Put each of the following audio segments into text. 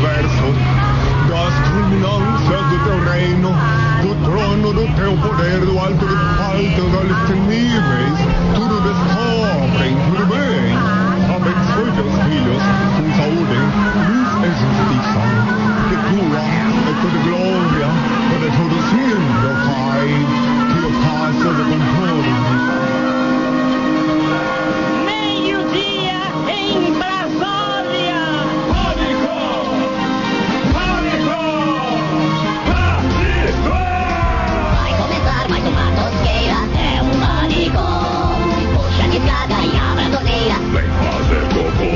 universo, das culminâncias do teu reino, do trono do teu poder, do alto dos altos níveis, tudo descobrem, tudo bem. Abençoe teus filhos com saúde, luz e justiça, que tua é toda glória, para todo sempre, ó Pai, que o faça de controle. Meio-dia em Brasília. Pânico! Pânico! Pânico! Vai começar mais uma tosqueira, é um pânico. Puxa de escada e abra a torneira. Vem fazer cocô!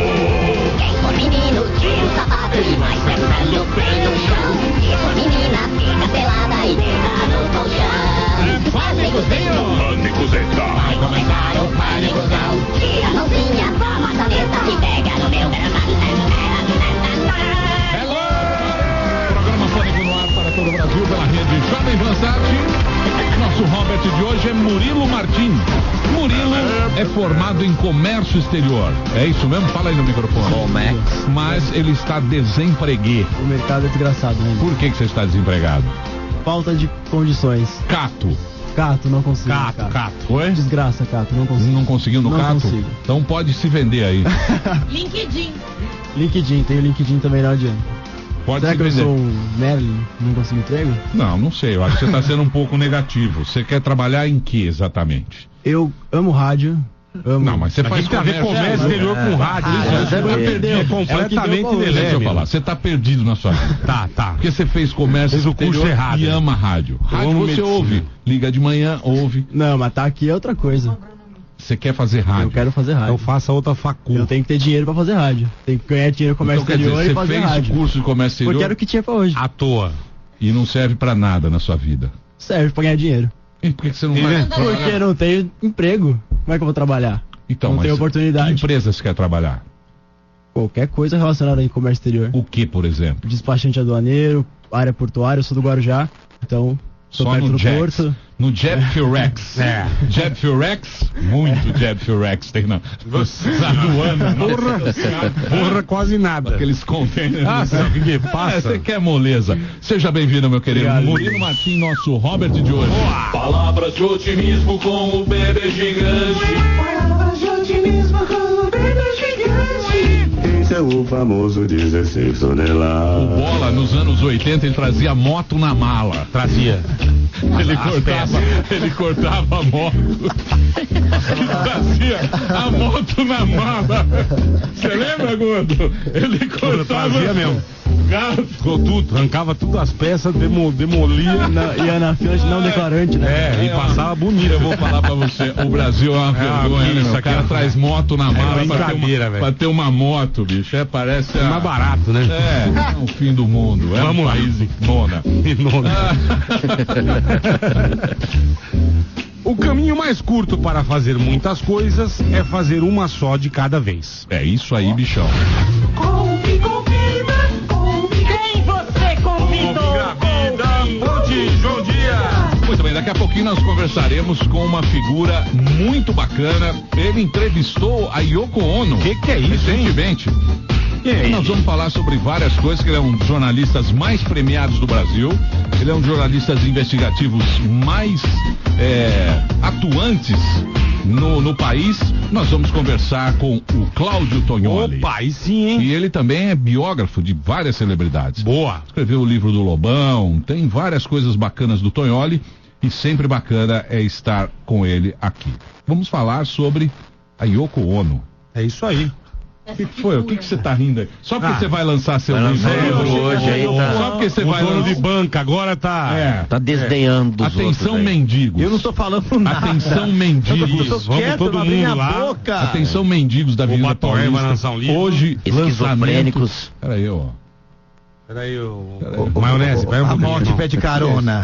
Quem for menino, tira o sapato e vai sentando o pé no chão. Se for menina, fica pelada e deita no colchão. Pânico Zero! Pânico Zeta! Vai começar o pânicozão. Tira a mãozinha da maçaneta e pega no meu... Hello! Programa Pânico no ar para todo o Brasil pela rede Jovem Pan Sat. Nosso Robert de hoje é Murilo Martins. Murilo é formado em comércio exterior. É isso mesmo? Fala aí no microfone. Comex. Mas ele está desempreguê. O mercado é desgraçado, né? Por que você está desempregado? Falta de condições. Cato. Cato, não consigo. Cato. Oi? Desgraça, Cato, não consigo. Não conseguiu no Não Cato? consigo. Então pode se vender aí. LinkedIn. LinkedIn, tem o LinkedIn também, não adianta. Pode Será se que eu vender. sou um Merlin, não consigo emprego? Não sei. Eu acho que você está sendo um pouco negativo. Você quer trabalhar em que exatamente? Eu amo rádio. Amo. Não, mas você faz comércio exterior com rádio. Você tá perdido. É completamente Deixa eu falar, você tá perdido na sua vida. Tá. Porque você fez comércio Fez o curso exterior errado. e ama rádio. Rádio amo você medicina. ouve, liga de manhã, ouve. Não, mas tá aqui é outra coisa. Você quer fazer rádio. Eu quero fazer rádio. Eu faço outra facul. Eu tenho que ter dinheiro pra fazer rádio. Tem que ganhar dinheiro com comércio Então quer dizer, exterior e você fazer fez rádio. curso de comércio exterior Porque era o que tinha pra hoje. À toa. e não serve pra nada na sua vida. Serve pra ganhar dinheiro. E por que você não vai Porque trabalhar? não tenho emprego. Como é que eu vou trabalhar? Então, não mas tenho oportunidade. que empresa você quer trabalhar? Qualquer coisa relacionada em comércio exterior. O que, por exemplo? Despachante aduaneiro, área portuária, eu sou do Guarujá, então sou Só perto no do Jax. porto. No Jet Fuel Rex. Jet Fuel Rex? Muito Jet Fuel Rex tem na aduana. Porra, quase nada. Aqueles containers. Nossa, o que passa? Você quer moleza. Seja bem-vindo, meu querido. Obrigado. Murilo Martins, nosso Robert de hoje. Palavras de otimismo com o bebê gigante. Palavras de otimismo com o bebê gigante. Esse é o famoso 16 O toneladas. Bola, nos anos 80, ele trazia moto na mala. Trazia. Ele cortava a moto. Ele trazia a moto na mala. Você lembra, Gordo? Ele cortava. Trazia mesmo. Gato. Ficou tudo, arrancava tudo as peças, demolia. Ia na fila de não declarante, né? E passava bonito. Eu vou falar pra você, o Brasil é uma vergonha, né? isso O aqui cara é- traz moto na mala brincadeira, velho. pra ter uma moto, bicho. Parece Mais barato, né? É o fim do mundo. É Vamos um lá. país nona. O caminho mais curto para fazer muitas coisas é fazer uma só de cada vez. É isso aí, bichão. Confirma. Quem você convidou? Bom dia. Muito bem, daqui a pouquinho nós conversaremos com uma figura muito bacana. Ele entrevistou a Yoko Ono. Que é isso, hein? Recentemente. E aí? Nós vamos falar sobre várias coisas, que ele é um dos jornalistas mais premiados do Brasil. Ele é um dos jornalistas investigativos mais atuantes no país. Nós vamos conversar com o Cláudio Tognoli. Opa, aí sim, hein? E ele também é biógrafo de várias celebridades. Boa. Escreveu o livro do Lobão, tem várias coisas bacanas do Tognoli e sempre bacana é estar com ele aqui. Vamos falar sobre a Yoko Ono. É isso aí. O que foi? O que você tá rindo aí? Só porque você vai lançar seu Vai livro lançar livro hoje aí, tá? Só porque você O vai dono de lançar. banca agora tá... Tá desdenhando dos Atenção, outros aí. mendigos. Eu não tô falando nada. Atenção, mendigos. Vamos Quieto, todo não abri mundo minha lá. boca. Atenção, mendigos da O Avenida Batoré vai Paulista. lançar um livro. Hoje, lançamento. Esquizofrênicos. Peraí, ó. Peraí, maionese, vai um pouquinho. morte pede carona.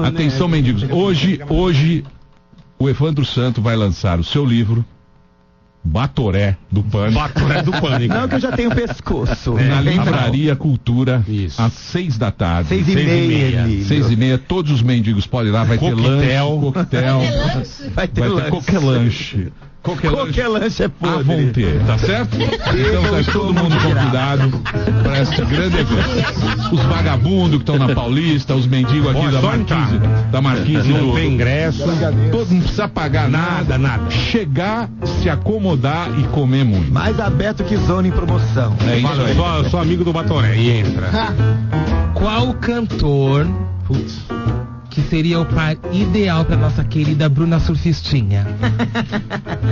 Atenção, mendigos. Hoje, o Evandro Santo vai lançar o seu livro, Batoré do Pânico. Batoré do Pânico. Não, que eu já tenho pescoço. Na Livraria Cultura, Isso. às 6 da tarde. 6:30. 6:30, todos os mendigos podem ir lá, vai ter Coquetel. lanche, coquetel, Vai ter vai ter lanche. coquelanche. Qualquer lanche é Ah, podre. vão ter, tá certo? Então tá todo mundo convidado para esse grande evento. Os vagabundos que estão na Paulista, os mendigos aqui da Marquise, Não tem ingresso. todo não precisa pagar nada. Chegar, se acomodar e comer muito. Mais aberto que zona em promoção. É isso aí. Sou amigo do Batoré e entra. Qual cantor que seria o par ideal pra nossa querida Bruna Surfistinha?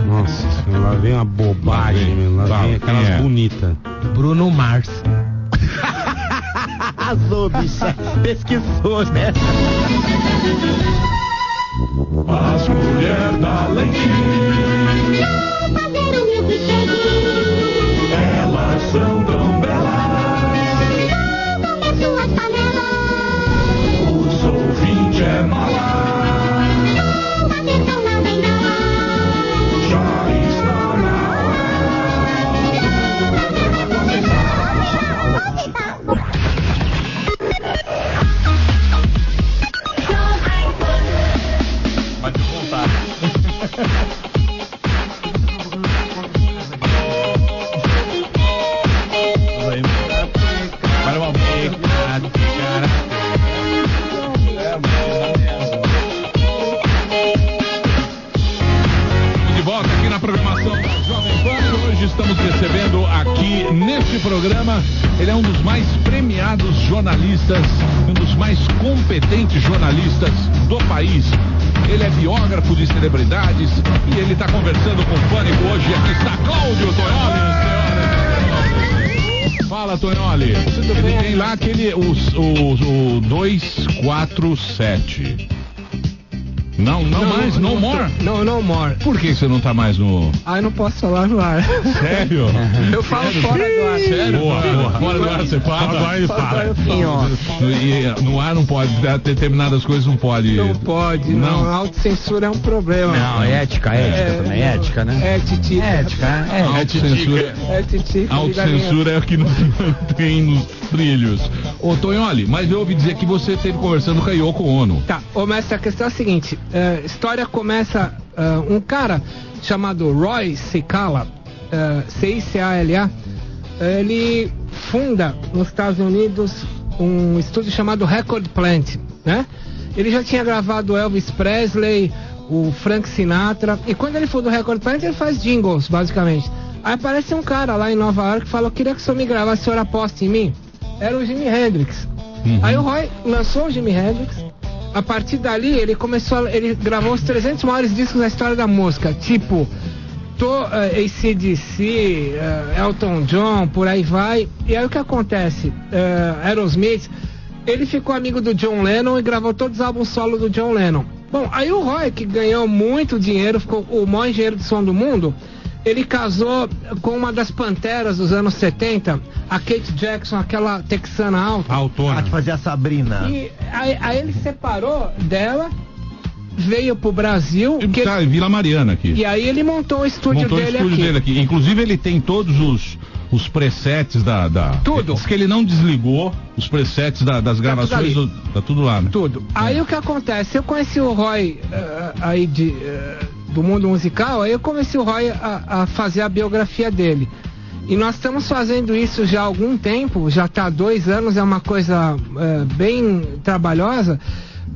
Nossa, lá vem uma bobagem, meu. Lá vem aquelas bonitas. Bruno Mars. Arrasou, bicha. Pesquisou, né? As mulheres da lentilha, fazer o milkshake. elas são tão belas. Comer suas panelas. Os ouvintes é mala, Atenção, não vem não. já está na Pode voltar. Para uma de volta aqui na programação da Jovem Pan. Hoje estamos recebendo aqui neste programa. Ele é um dos mais premiados jornalistas, um dos mais competentes jornalistas do país. Ele é biógrafo de celebridades e ele está conversando com o Pânico hoje. Aqui está Cláudio Tonholi. Fala, Tonholi. Ele tem lá aquele, o 247. Não mais? No more? Não, no more. Por que você não tá mais no... Ah, eu não posso falar no ar. Sério? Eu falo fora do ar. Sério? Fora do ar você fala? E no ar não pode, determinadas coisas não pode. Não pode, não. A autocensura é um problema. Não, ética também, ética, né? É, Titi. Autocensura. É, Titi. Autocensura é o que não tem nos trilhos. Ô, Tonholi, mas eu ouvi dizer que você esteve conversando com a Yoko Ono. Tá, ô mestre, a questão é a seguinte, história começa, um cara chamado Roy Cicala, C-I-C-A-L-A, ele funda nos Estados Unidos um estúdio chamado Record Plant, né? Ele já tinha gravado Elvis Presley, o Frank Sinatra, e quando ele funda o Record Plant ele faz jingles, basicamente. Aí aparece um cara lá em Nova York que falou, queria que o senhor me gravasse, o senhor aposta em mim? Era o Jimi Hendrix. Aí o Roy lançou o Jimi Hendrix. A partir dali ele gravou os 300 maiores discos da história da música, tipo AC/DC, Elton John, por aí vai. E aí o que acontece? Aerosmith, ele ficou amigo do John Lennon e gravou todos os álbuns solo do John Lennon. Bom, aí o Roy, que ganhou muito dinheiro, ficou o maior engenheiro de som do mundo, ele casou com uma das panteras dos anos 70, a Kate Jackson, aquela texana alta. Autona. A que fazia a Sabrina. E aí ele separou dela, veio pro Brasil. Tá em Vila Mariana aqui. E aí ele montou o estúdio, dele aqui. Inclusive ele tem todos os presets da... Tudo. Diz que ele não desligou os presets das gravações, tá tudo lá, né? Tudo. Aí o que acontece? Eu conheci o Roy aí do mundo musical, aí eu comecei o Roy a fazer a biografia dele. E nós estamos fazendo isso já há algum tempo, já está há 2 anos, é uma coisa bem trabalhosa.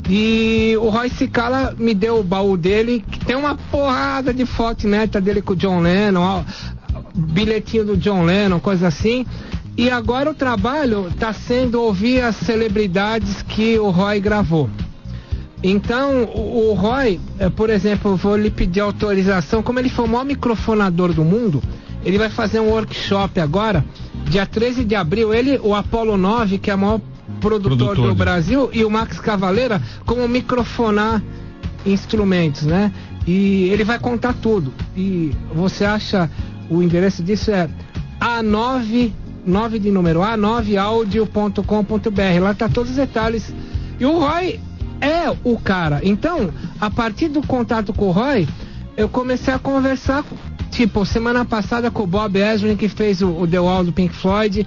E o Roy Cicala me deu o baú dele, que tem uma porrada de foto neta dele com o John Lennon, bilhetinho do John Lennon, coisa assim. E agora o trabalho está sendo ouvir as celebridades que o Roy gravou. Então, o Roy, por exemplo, eu vou lhe pedir autorização, como ele foi o maior microfonador do mundo, ele vai fazer um workshop agora, dia 13 de abril, ele, o Apollo 9, que é o maior produtor do Brasil, e o Max Cavaleira, como microfonar instrumentos, né? E ele vai contar tudo. E você acha, o endereço disso é A9 de número, a9audio.com.br, lá tá todos os detalhes. E o Roy é o cara. Então, a partir do contato com o Roy, eu comecei a conversar tipo, semana passada com o Bob Ezrin, que fez o The Wall do Pink Floyd,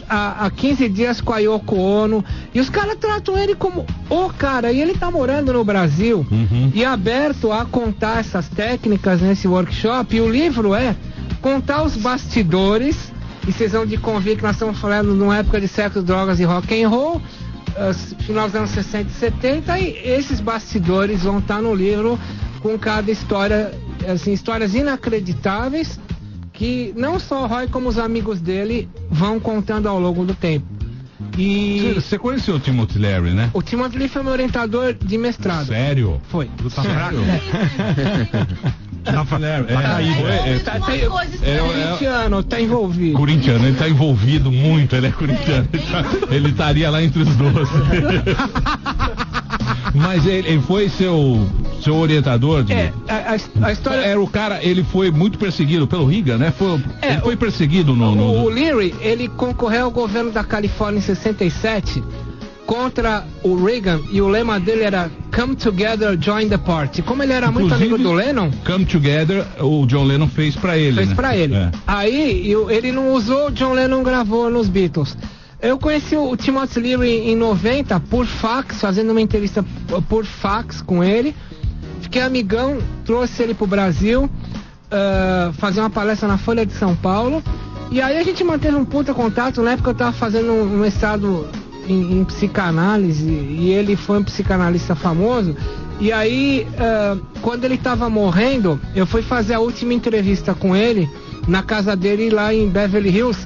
há 15 dias com a Yoko Ono, e os caras tratam ele como o cara, e ele tá morando no Brasil, e aberto a contar essas técnicas nesse workshop, e o livro é contar os bastidores, e vocês vão de convir que nós estamos falando numa época de sexo, drogas e rock and roll, final dos anos 60 e 70, e esses bastidores vão estar no livro com cada história, assim, histórias inacreditáveis que não só o Roy como os amigos dele vão contando ao longo do tempo. E você conheceu o Timothy Leary, né? o Timothy Leary foi meu orientador de mestrado. Sério? Foi. Sério? Corintiano, tá envolvido. Corintiano, ele tá envolvido muito, ele é corintiano. Ele estaria lá entre os 12. Mas ele foi seu orientador? A história... Era o cara, ele foi muito perseguido pelo Reagan, né? Ele foi perseguido no... O Leary, ele concorreu ao governo da Califórnia em 67 contra o Reagan, e o lema dele era Come Together, Join the Party. Como ele era muito amigo do Lennon, Come Together, o John Lennon fez pra ele. Fez pra ele. Aí ele não usou, o John Lennon gravou nos Beatles. Eu conheci o Timothy Leary em 90 por fax, fazendo uma entrevista por fax com ele. Fiquei amigão, trouxe ele pro Brasil, fazer uma palestra na Folha de São Paulo. E aí a gente manteve um puta contato. Na época eu tava fazendo um mestrado em psicanálise, e ele foi um psicanalista famoso. E aí, quando ele tava morrendo, eu fui fazer a última entrevista com ele na casa dele lá em Beverly Hills.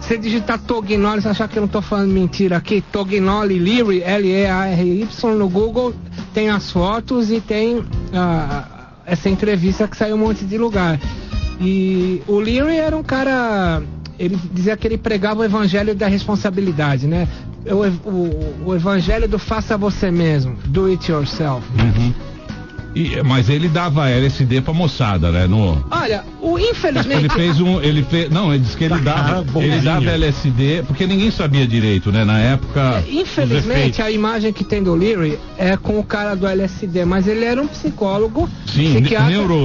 Você digitar Tognoli, você achar que eu não tô falando mentira aqui, Tognoli Leary, L-E-A-R-Y, no Google, tem as fotos e tem essa entrevista que saiu um monte de lugar. E o Leary era um cara, ele dizia que ele pregava o evangelho da responsabilidade, né? O evangelho do faça você mesmo, do it yourself. Mas ele dava LSD pra moçada, né? Olha, infelizmente... Ele disse que ele dava LSD, porque ninguém sabia direito, né? Na época... Infelizmente, a imagem que tem do Leary é com o cara do LSD, mas ele era um psicólogo, sim,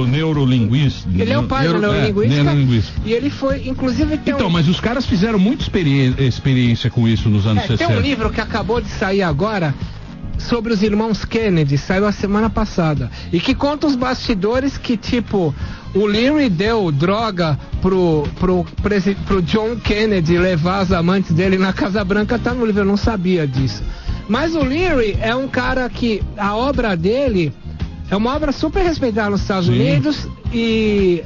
neurolinguista. Ele é o pai da neurolinguística, e ele foi, inclusive... Mas os caras fizeram muita experiência com isso nos anos 60. Tem um livro que acabou de sair agora, sobre os irmãos Kennedy, saiu a semana passada, e que conta os bastidores que, tipo, o Leary deu droga pro John Kennedy levar as amantes dele na Casa Branca. Tá no livro, eu não sabia disso. Mas o Leary é um cara que a obra dele é uma obra super respeitada nos Estados Unidos, e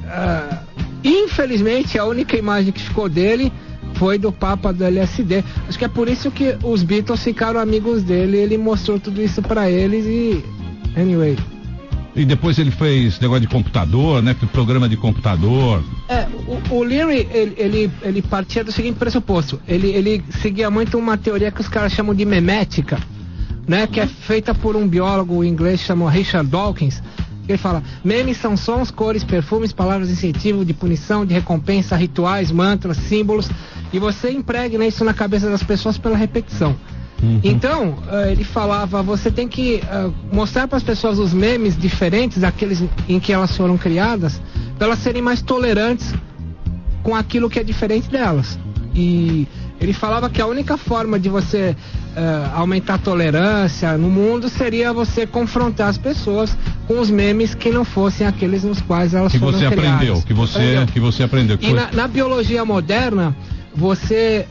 infelizmente a única imagem que ficou dele foi do Papa do LSD. Acho que é por isso que os Beatles ficaram amigos dele. Ele mostrou tudo isso pra eles e... Anyway. E depois ele fez negócio de computador, né? Programa de computador. O Leary, ele partia do seguinte pressuposto. Ele seguia muito uma teoria que os caras chamam de memética, né? Que é feita por um biólogo inglês chamado Richard Dawkins. Ele fala: memes são sons, cores, perfumes, palavras de incentivo, de punição, de recompensa, rituais, mantras, símbolos, e você impregna isso na cabeça das pessoas pela repetição. Então, ele falava, você tem que mostrar para as pessoas os memes diferentes daqueles em que elas foram criadas, para elas serem mais tolerantes com aquilo que é diferente delas. E ele falava que a única forma de você aumentar a tolerância no mundo seria você confrontar as pessoas com os memes que não fossem aqueles nos quais elas foram criadas. Que você aprendeu. E na biologia moderna, você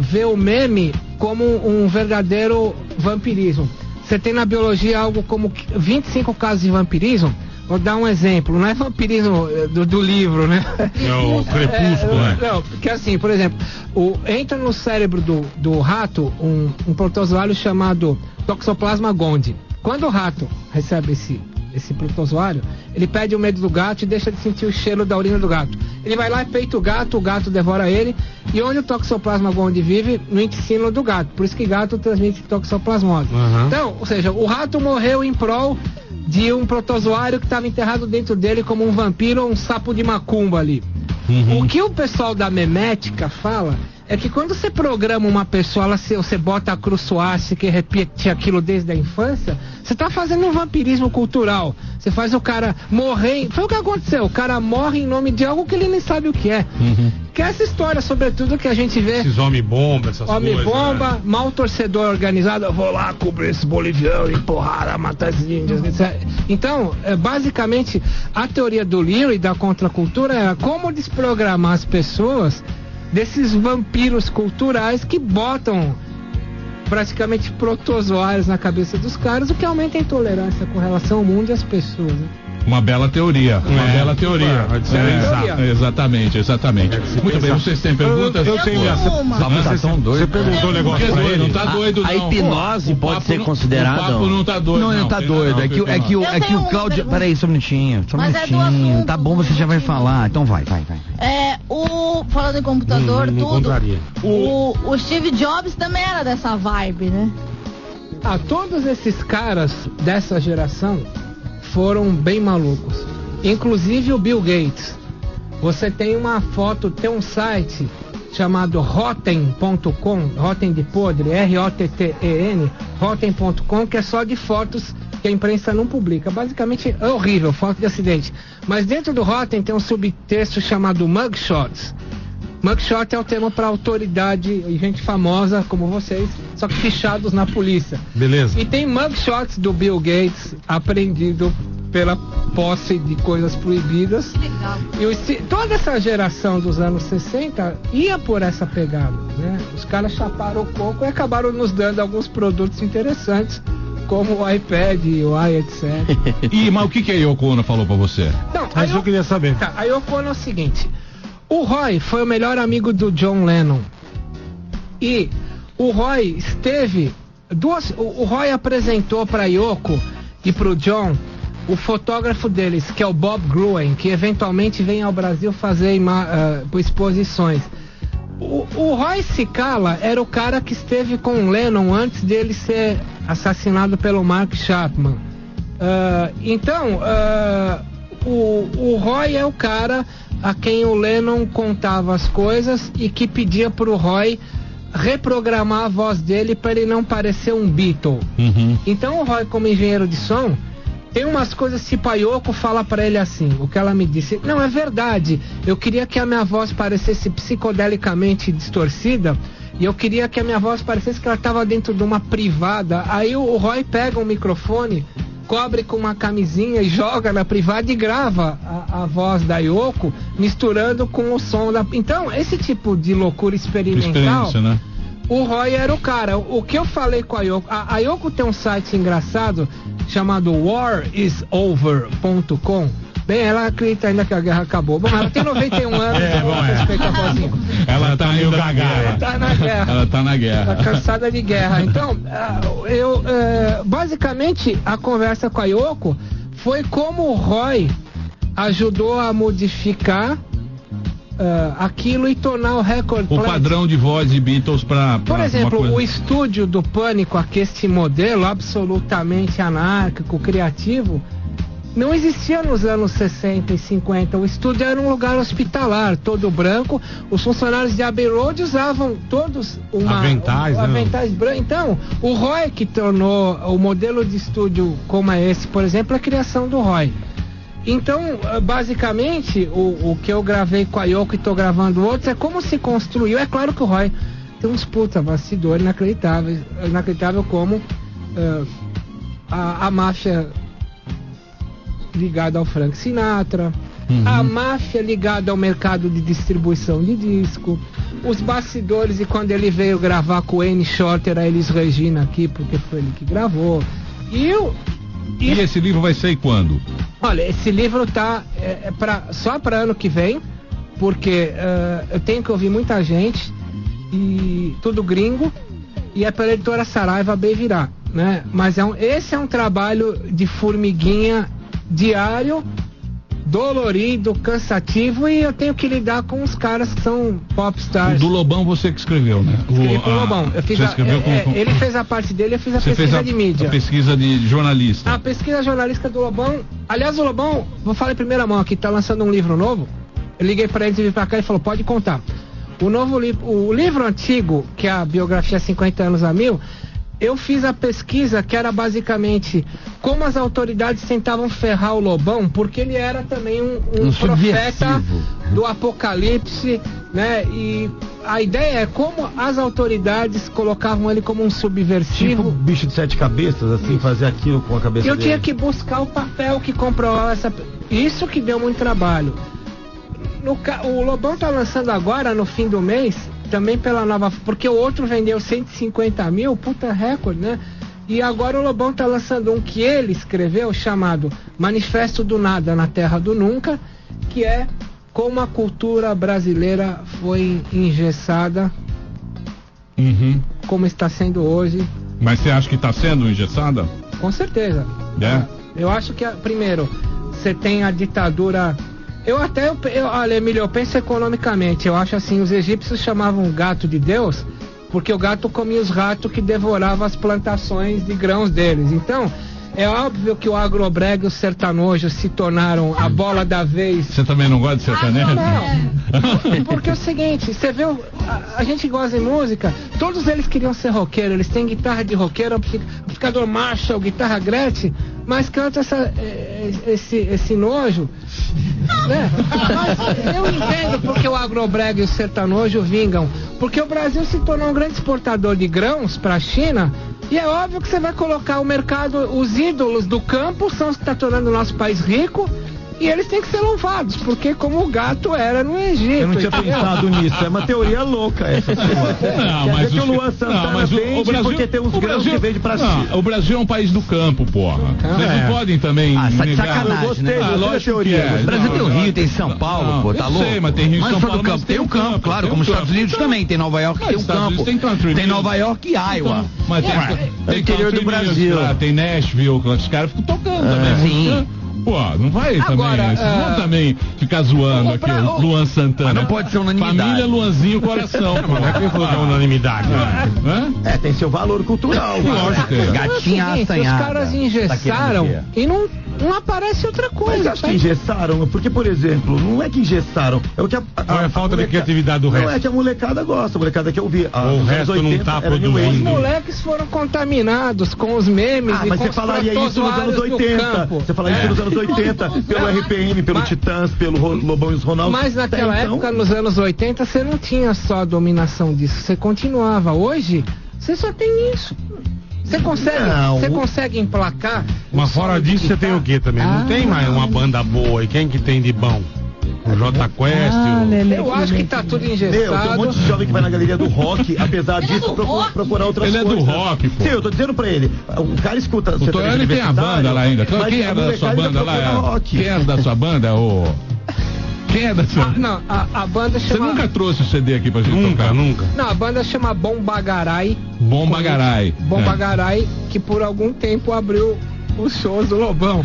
vê o meme como um verdadeiro vampirismo. Você tem na biologia algo como 25 casos de vampirismo. Vou dar um exemplo, não é vampirismo do livro, né? É o crepúsculo, né? Não, porque assim, por exemplo, entra no cérebro do rato um protozoário chamado Toxoplasma gondii. Quando o rato recebe esse protozoário, ele perde o medo do gato e deixa de sentir o cheiro da urina do gato. Ele vai lá e peita o gato devora ele, e onde o Toxoplasma gondii vive? No intestino do gato. Por isso que gato transmite toxoplasmose. Então, ou seja, o rato morreu em prol de um protozoário que estava enterrado dentro dele como um vampiro ou um sapo de macumba ali. O que o pessoal da memética fala é que quando você programa uma pessoa, você bota a cruz suástica e repete aquilo desde a infância, você tá fazendo um vampirismo cultural. Você faz o cara morrer. Foi o que aconteceu. O cara morre em nome de algo que ele nem sabe o que é. Que é essa história, sobretudo, que a gente vê. Esses homem-bomba, essas coisas. Homem-bomba, mau torcedor organizado. Eu vou lá cobrir esse boliviano e porrada, matar esses índios, etc. Então, basicamente, a teoria do Leary e da contracultura era como desprogramar as pessoas desses vampiros culturais que botam praticamente protozoários na cabeça dos caras, o que aumenta a intolerância com relação ao mundo e às pessoas. Né? Uma bela teoria. Uma bela teoria. Exatamente. Muito bem, vocês têm perguntas? Eu tenho essa. Você perguntou o negócio pra ele? Não tá doido, não. A hipnose pode ser considerada. O papo não tá doido. Não tá doido. É que o Cláudio. Peraí, só um minutinho. Tá bom, você já vai falar. Então vai. Falando em computador, tudo. O Steve Jobs também era dessa vibe, né? Todos esses caras dessa geração foram bem malucos. Inclusive o Bill Gates. Você tem uma foto, tem um site chamado Rotten.com, Rotten de podre, R-O-T-T-E-N, Rotten.com, que é só de fotos que a imprensa não publica. Basicamente é horrível, foto de acidente. Mas dentro do Rotten tem um subtexto chamado Mugshots. Mugshot é o termo para autoridade e gente famosa como vocês, só que fichados na polícia. Beleza. E tem mugshots do Bill Gates apreendido pela posse de coisas proibidas. Legal. E toda essa geração dos anos 60 ia por essa pegada, né? Os caras chaparam o coco e acabaram nos dando alguns produtos interessantes, como o iPad, o etc. Mas o que a Yoko Ono falou pra você? Não, Mas eu queria saber. Tá, a Yoko Ono é o seguinte: o Roy foi o melhor amigo do John Lennon. E o Roy esteve... O Roy apresentou pra Yoko e pro John o fotógrafo deles, que é o Bob Gruen, que eventualmente vem ao Brasil fazer exposições. O Roy Cicala era o cara que esteve com o Lennon antes dele ser assassinado pelo Mark Chapman. O Roy é o cara a quem o Lennon contava as coisas e que pedia pro Roy reprogramar a voz dele para ele não parecer um Beatle. Então o Roy, como engenheiro de som, tem umas coisas tipo a Yoko fala pra ele assim, o que ela me disse: não, é verdade, eu queria que a minha voz parecesse psicodelicamente distorcida, e eu queria que a minha voz parecesse que ela estava dentro de uma privada. Aí o Roy pega um microfone, cobre com uma camisinha e joga na privada e grava a voz da Yoko, misturando com o som da... Então, esse tipo de loucura experimental, né? O Roy era o cara. O que eu falei com a Yoko... A Yoko tem um site engraçado chamado warisover.com. Bem, ela acredita ainda que a guerra acabou. Bom, ela tem 91 anos. Ela tá meio cagada. Ela tá na guerra. Ela tá na guerra. Tá cansada de guerra. Então, basicamente, a conversa com a Yoko foi como o Roy ajudou a modificar aquilo e tornar o Record o padrão de voz de Beatles pra por exemplo, o estúdio do Pânico, aqui este modelo absolutamente anárquico, criativo, não existia nos anos 60 e 50. O estúdio era um lugar hospitalar, todo branco. Os funcionários de Abbey Road usavam todos aventais brancos. Então, o Roy que tornou o modelo de estúdio como é esse, por exemplo, a criação do Roy. Então, basicamente, o que eu gravei com a Yoko e tô gravando outros é como se construiu. É claro que o Roy tem uns bastidor inacreditável como a máfia ligada ao Frank Sinatra, a máfia ligada ao mercado de distribuição de disco, os bastidores, e quando ele veio gravar com o Wayne Shorter, a Elis Regina aqui, porque foi ele que gravou. E esse livro vai sair quando? Olha, esse livro tá só para ano que vem, porque eu tenho que ouvir muita gente, e tudo gringo, e é pela editora Saraiva Bevirá, né? Mas esse é um trabalho de formiguinha diário, dolorido, cansativo, e eu tenho que lidar com os caras que são popstars. O do Lobão você que escreveu, né? Escrevi com o Lobão. Eu fiz ele fez a parte dele, eu fiz a pesquisa de mídia. A pesquisa de jornalista. A pesquisa jornalística do Lobão. Aliás, o Lobão, vou falar em primeira mão aqui, tá lançando um livro novo. Eu liguei pra ele e vim pra cá e falou: pode contar. O livro antigo, que é a biografia 50 anos a 1000, eu fiz a pesquisa que era basicamente como as autoridades tentavam ferrar o Lobão, porque ele era também um profeta do apocalipse, né? E a ideia é como as autoridades colocavam ele como um subversivo. Tipo bicho de 7 cabeças, assim, fazer aquilo com a cabeça Eu dele. tinha que buscar o papel que comprovava isso que deu muito trabalho. O Lobão tá lançando agora, no fim do mês, também pela nova... Porque o outro vendeu 150 mil, puta recorde, né? E agora o Lobão tá lançando um que ele escreveu, chamado Manifesto do Nada na Terra do Nunca, que é como a cultura brasileira foi engessada, como está sendo hoje. Mas você acha que está sendo engessada? Com certeza. Eu acho que, primeiro, você tem a ditadura... Olha, Emílio, eu penso economicamente. Eu acho assim, os egípcios chamavam o gato de Deus porque o gato comia os ratos que devoravam as plantações de grãos deles. Então, é óbvio que o agrobrega e o sertanojo se tornaram a bola da vez. Você também não gosta de sertanejo? Não. Porque é o seguinte, você vê, a gente gosta de música, todos eles queriam ser roqueiro, eles têm guitarra de roqueiro, amplificador Marshall, guitarra Gretsch, mas canta esse nojo, né? Mas eu entendo porque o agrobrega e o sertanojo vingam, porque o Brasil se tornou um grande exportador de grãos para a China. E é óbvio que você vai colocar o mercado, os ídolos do campo são os que estão tornando o nosso país rico, e eles têm que ser louvados, porque como o gato era no Egito. Eu não tinha pensado nisso, é uma teoria louca essa. Não, mas que o Luan Santana vende Brasil, porque tem uns grãos que vende pra China. O Brasil é um país do campo, porra. Vocês não podem também negar. Eu gostei, lógico que é. O Brasil tem o Rio, tem São Paulo, pô, tá louco? Sei, mas tem Rio e São Paulo, mas tem o campo, claro, como os Estados Unidos também, tem Nova York, tem um campo. Tem Nova York e Iowa. Mas tem interior do Brasil. Tem Nashville, os caras ficam tocando também. Sim. Pô, não vai agora, também. Vocês vão também ficar zoando aqui o Luan Santana. Mas não pode ser unanimidade. Família Luanzinho Coração. Não é quem falou que é unanimidade. Tem seu valor cultural. Lógico. Gatinha assanhada. Os caras engessaram e não aparece outra coisa. Mas acho que engessaram, porque, por exemplo, não é que engessaram, é o que é falta de criatividade do resto. Não é que a molecada gosta, a molecada quer ouvir. O resto não tá produzindo. Os moleques foram contaminados com os memes e mas com você os falaria isso nos anos 80. Você falaria isso nos anos 80, pelo RPM, pelo Titãs, pelo Lobão e os Ronaldos. Mas naquela época, nos anos 80, você não tinha só a dominação disso, você continuava. Hoje, você só tem isso. Você consegue emplacar. Mas fora disso, você tem o quê também? Não tem mais uma banda boa. E quem que tem de bom? O J Quest. Eu acho que tá tudo engessado. Tem um monte de jovem que vai na galeria do rock, apesar disso, procurar outras coisas. Ele é do rock, pô. Sim, eu tô dizendo pra ele. O cara escuta. O Tonhane tem a banda lá ainda. Quem é da sua banda lá? Quem é da sua banda? Quem é da sua banda? Não, a banda chama... Você nunca trouxe o CD aqui pra gente tocar? Nunca. Não, a banda chama Bombagarai. Bombagarai. Que por algum tempo abriu os shows do Lobão.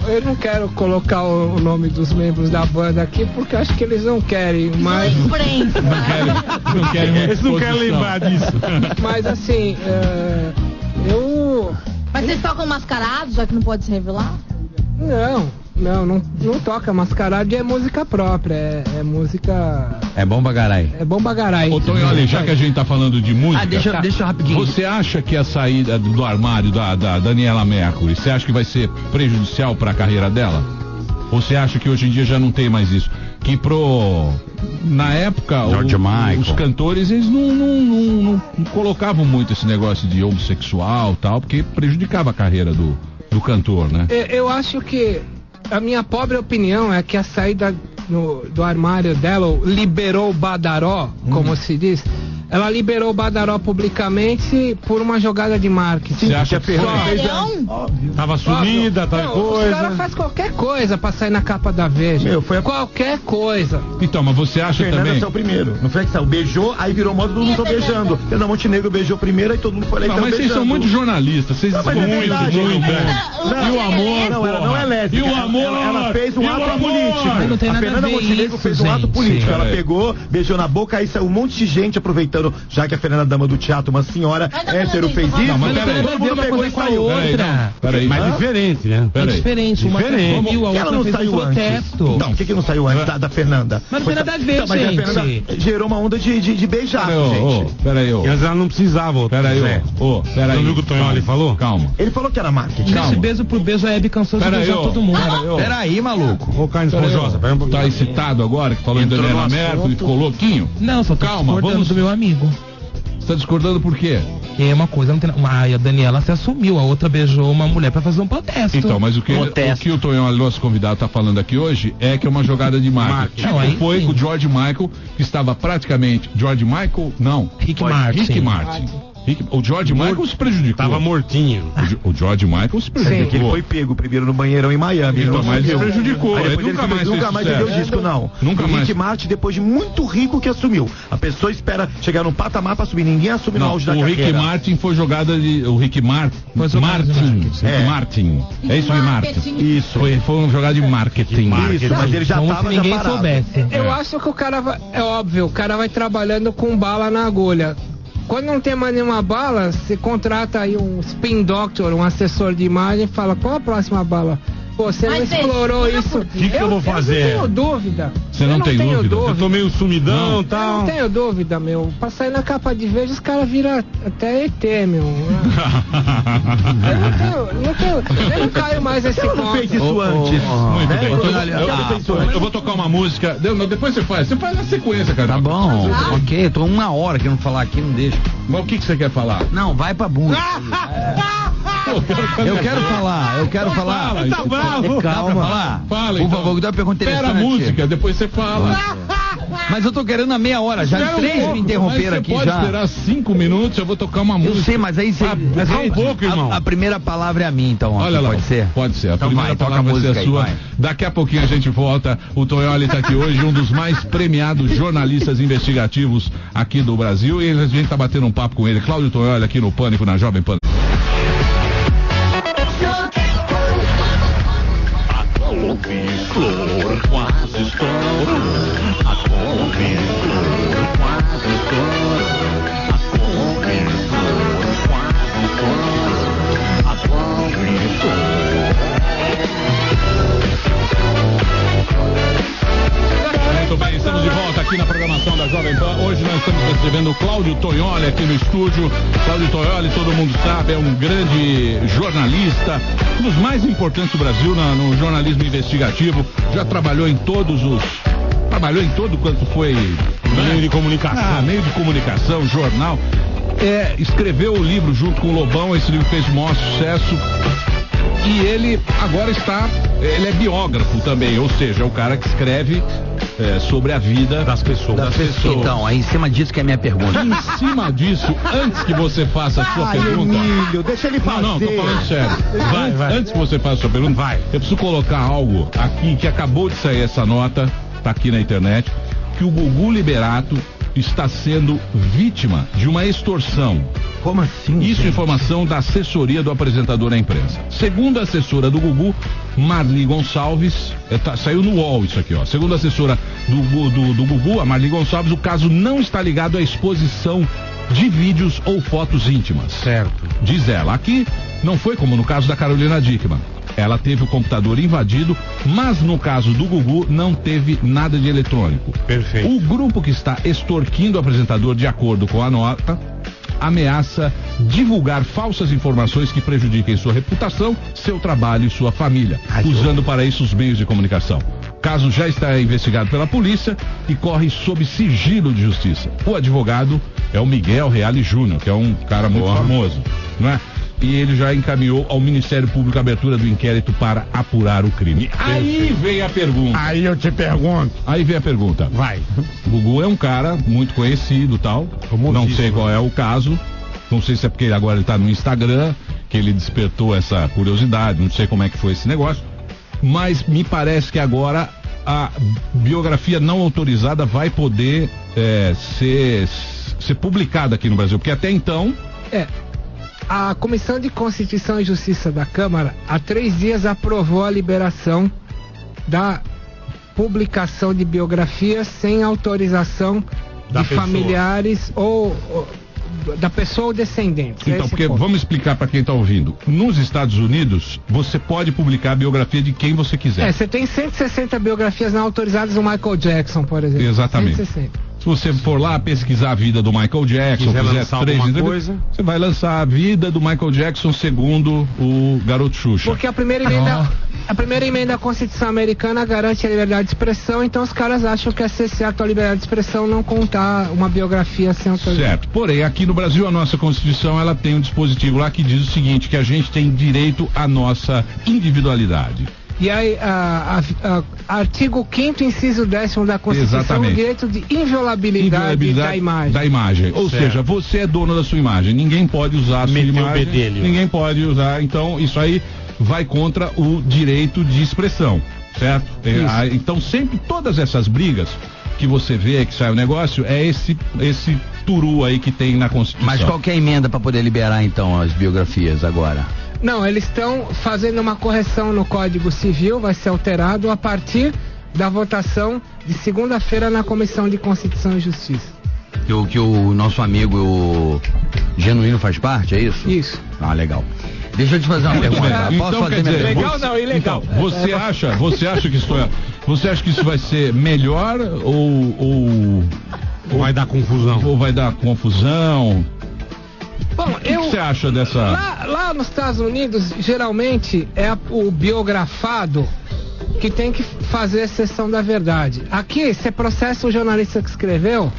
Eu não quero colocar o nome dos membros da banda aqui porque acho que eles não querem, mas não querem eles não querem lembrar disso. Mas assim, Mas vocês tocam mascarados, já que não pode se revelar? Não toca mascarado, é música própria, é música... É Bombagarai. É Bombagarai. Ô, Tonho, olha, já que a gente tá falando de música... Deixa rapidinho. Você acha que a saída do armário da Daniela Mercury, você acha que vai ser prejudicial pra carreira dela? Ou você acha que hoje em dia já não tem mais isso? Que na época, os cantores, eles não colocavam muito esse negócio de homossexual e tal, porque prejudicava a carreira do cantor, né? Eu acho que a minha pobre opinião é que a saída do armário dela liberou o Badaró, como se diz. Ela liberou o Badaró publicamente por uma jogada de marketing. Você acha que tava sumida, tal coisa? Os caras fazem qualquer coisa pra sair na capa da Veja. Qualquer coisa. Então, mas você acha também... Fernanda o primeiro. Não foi que saiu, beijou, aí virou moda, todo mundo tá beijando. Fernanda Montenegro beijou primeiro, aí todo mundo foi lá e mas vocês são muito jornalistas, vocês são muito. E o amor, não, ela não é lésbica. E o amor, ela fez um ato político. Não tem a nada Fernanda a ver Montenegro isso, fez um ato político. gente. Ela pegou, beijou na boca, aí saiu um monte de gente aproveitando perguntando, já que a Fernanda Dama do Teatro, uma senhora hétero fez isso, não, mas todo mundo pegou e saiu. Peraí. Mas diferente, né? É diferente, uma saiu, a outra ela não fez saiu um antes. protesto. Não, o que não saiu antes da Fernanda? Mas a Fernanda veio, mas gente. a Fernanda gerou uma onda de beijar, gente. Peraí, ô. Mas ela não precisava. Peraí, ô. Peraí. Não viu o que o Tonholi falou? Calma. Ele falou que era marketing. Nesse beijo por beijo, a Hebe cansou de beijar todo mundo. Peraí, maluco. Ô, carne esponjosa, pera um pouquinho. Tá excitado agora, que falou em Daniela Mercury, ficou louquinho? Não, só tô discordando do meu amigo. Você tá discordando por quê? Que é uma coisa, não tem a Daniela se assumiu, a outra beijou uma mulher pra fazer um protesto. Então, mas o que o Tonholi, nosso convidado, tá falando aqui hoje é que é uma jogada de marketing. Não, foi com o George Michael, que estava praticamente... George Michael? Não. Rick Martin. O George Michael se prejudicou. Tava mortinho. O George Michael se prejudicou. Que ele foi pego primeiro no banheirão em Miami. Então, mas se prejudicou. Aí depois nunca mais deu disco, não. Nunca mais. Rick Martin, depois de muito rico que assumiu. A pessoa espera chegar num patamar pra subir. Ninguém assume no auge da carreira. O Rick Martin foi jogada de... O Rick Martin. Martin. É isso, Rick Martin. Isso. Foi uma jogada de marketing. Isso, mas ele já Como tava se ninguém parado. soubesse. Eu acho que o cara vai... É óbvio, o cara vai trabalhando com bala na agulha. Quando não tem mais nenhuma bala, você contrata aí um spin doctor, um assessor de imagem e fala, qual a próxima bala? Pô, você não explorou isso. O que eu vou fazer? Eu não tenho dúvida. Você não tem dúvida? Eu tô meio sumidão e tal. Eu não tenho dúvida, meu. Pra sair na capa de verde, os caras viram até ET, meu. Eu não caio mais nesse Ela não fez isso antes. Muito bem. Eu vou tocar uma música. Depois você faz. Você faz na sequência, cara. Tá bom, ok. Tô uma hora querendo falar aqui, não deixa. Mas o que você quer falar? Não, vai pra bunda. Eu quero falar. Tá bravo. Calma. Fala, Por então. favor, dá uma pergunta Espera interessante. a música, depois você fala. Mas eu tô querendo a meia hora, já Espera um 3 pouco, me interromperam mas aqui você pode já. esperar 5 minutos, eu vou tocar uma música. Eu sei, mas aí você... É só um pouco, irmão. A primeira palavra é a minha, então. Olha lá, pode ser? Pode ser. A Então primeira vai, toca palavra a vai ser música a aí, sua. vai. Daqui a pouquinho a gente volta. O Tonholi tá aqui hoje, um dos mais premiados jornalistas investigativos aqui do Brasil. E a gente tá batendo um papo com ele. Cláudio Tonholi aqui no Pânico, na Jovem Pan. Couve-flor quase estourou. A couve-flor quase estourou. A couve-flor quase estourou. A couve-flor. Muito bem, estamos de volta aqui na programação da Jovem Pan. Hoje nós estamos recebendo o Cláudio Tonholi aqui no estúdio. Cláudio Tonholi, todo mundo sabe, é um grande jornalista, um dos mais importantes do Brasil no jornalismo investigativo. Já trabalhou em trabalhou em todo quanto foi Meio de comunicação. meio de comunicação, jornal. Escreveu o livro junto com o Lobão, esse livro fez o maior sucesso. E ele agora ele é biógrafo também, ou seja, é o cara que escreve sobre a vida das pessoas. Então, aí em cima disso que é a minha pergunta. Em cima disso, antes que você faça a sua pergunta... Emílio, deixa ele fazer. Não, tô falando sério. Vai. Antes que você faça a sua pergunta, eu preciso colocar algo aqui que acabou de sair essa nota, tá aqui na internet, que o Gugu Liberato está sendo vítima de uma extorsão. Como assim? Isso, gente? informação da assessoria do apresentador à imprensa. Segundo a assessora do Gugu, Marli Gonçalves, saiu no UOL isso aqui, ó. Segundo a assessora do Gugu, a Marli Gonçalves, o caso não está ligado à exposição de vídeos ou fotos íntimas. Certo. Diz ela. Aqui não foi como no caso da Carolina Dickmann. Ela teve o computador invadido, mas no caso do Gugu não teve nada de eletrônico. Perfeito. O grupo que está extorquindo o apresentador, de acordo com a nota, ameaça divulgar falsas informações que prejudiquem sua reputação, seu trabalho e sua família, usando para isso os meios de comunicação. O caso já está investigado pela polícia e corre sob sigilo de justiça. O advogado é o Miguel Reale Júnior, que é um cara muito famoso, não é? E ele já encaminhou ao Ministério Público a abertura do inquérito para apurar o crime. Aí vem a pergunta. Aí eu te pergunto. Aí vem a pergunta. Vai. Gugu é um cara muito conhecido, tal. Não sei qual é o caso. Não sei se é porque agora ele tá no Instagram, que ele despertou essa curiosidade. Não sei como é que foi esse negócio. Mas me parece que agora a biografia não autorizada vai poder ser publicada aqui no Brasil. Porque até então... A Comissão de Constituição e Justiça da Câmara, há 3 dias, aprovou a liberação da publicação de biografias sem autorização Da de pessoa. familiares ou da pessoa ou descendentes. Então, porque vamos explicar para quem está ouvindo. Nos Estados Unidos, você pode publicar a biografia de quem você quiser. Você tem 160 biografias não autorizadas do Michael Jackson, por exemplo. Exatamente. 160. Se você for lá pesquisar a vida do Michael Jackson, Quiser fizer lançar 3 alguma entrevistas, coisa. você vai lançar a vida do Michael Jackson segundo o Garoto Xuxa. Porque a primeira emenda da Constituição americana garante a liberdade de expressão, então os caras acham que é ser certo a liberdade de expressão não contar uma biografia sem autorizar. Certo. Porém, aqui no Brasil, a nossa Constituição, ela tem um dispositivo lá que diz o seguinte, que a gente tem direito à nossa individualidade. E aí, artigo 5º, inciso 10º da Constituição, Exatamente. o direito de inviolabilidade da imagem. Da imagem. Ou Certo. seja, você é dono da sua imagem. Ninguém pode usar a sua Meteu o imagem. bedelho. Ninguém pode usar. Então, isso aí vai contra o direito de expressão. Certo? Então, sempre todas essas brigas que você vê que sai o negócio é esse turu aí que tem na Constituição. Mas qual que é a emenda para poder liberar, então, as biografias agora? Não, eles estão fazendo uma correção no Código Civil, vai ser alterado a partir da votação de segunda-feira na Comissão de Constituição e Justiça. Que o nosso amigo o Genuíno faz parte, é isso? Isso. Ah, legal. Deixa eu te fazer uma pergunta. Posso Então, fazer quer minha dizer, pergunta? Legal não, ilegal. Então, você acha que isso vai ser melhor ou Vai dar confusão. Ou vai dar confusão? Bom, O que você acha dessa... Lá nos Estados Unidos, geralmente é o biografado que tem que fazer a exceção da verdade. Aqui, você processa o jornalista que escreveu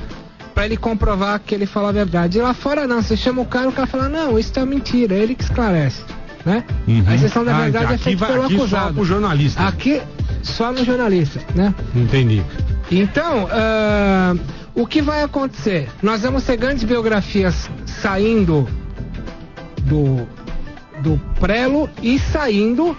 pra ele comprovar que ele fala a verdade. E lá fora não, você chama o cara fala, não, isso é mentira, é ele que esclarece, né? Uhum. A exceção da verdade é feita pelo aqui acusado. só pro jornalista. Aqui, só no jornalista, né? Entendi. Então, o que vai acontecer? Nós vamos ter grandes biografias saindo do prelo e saindo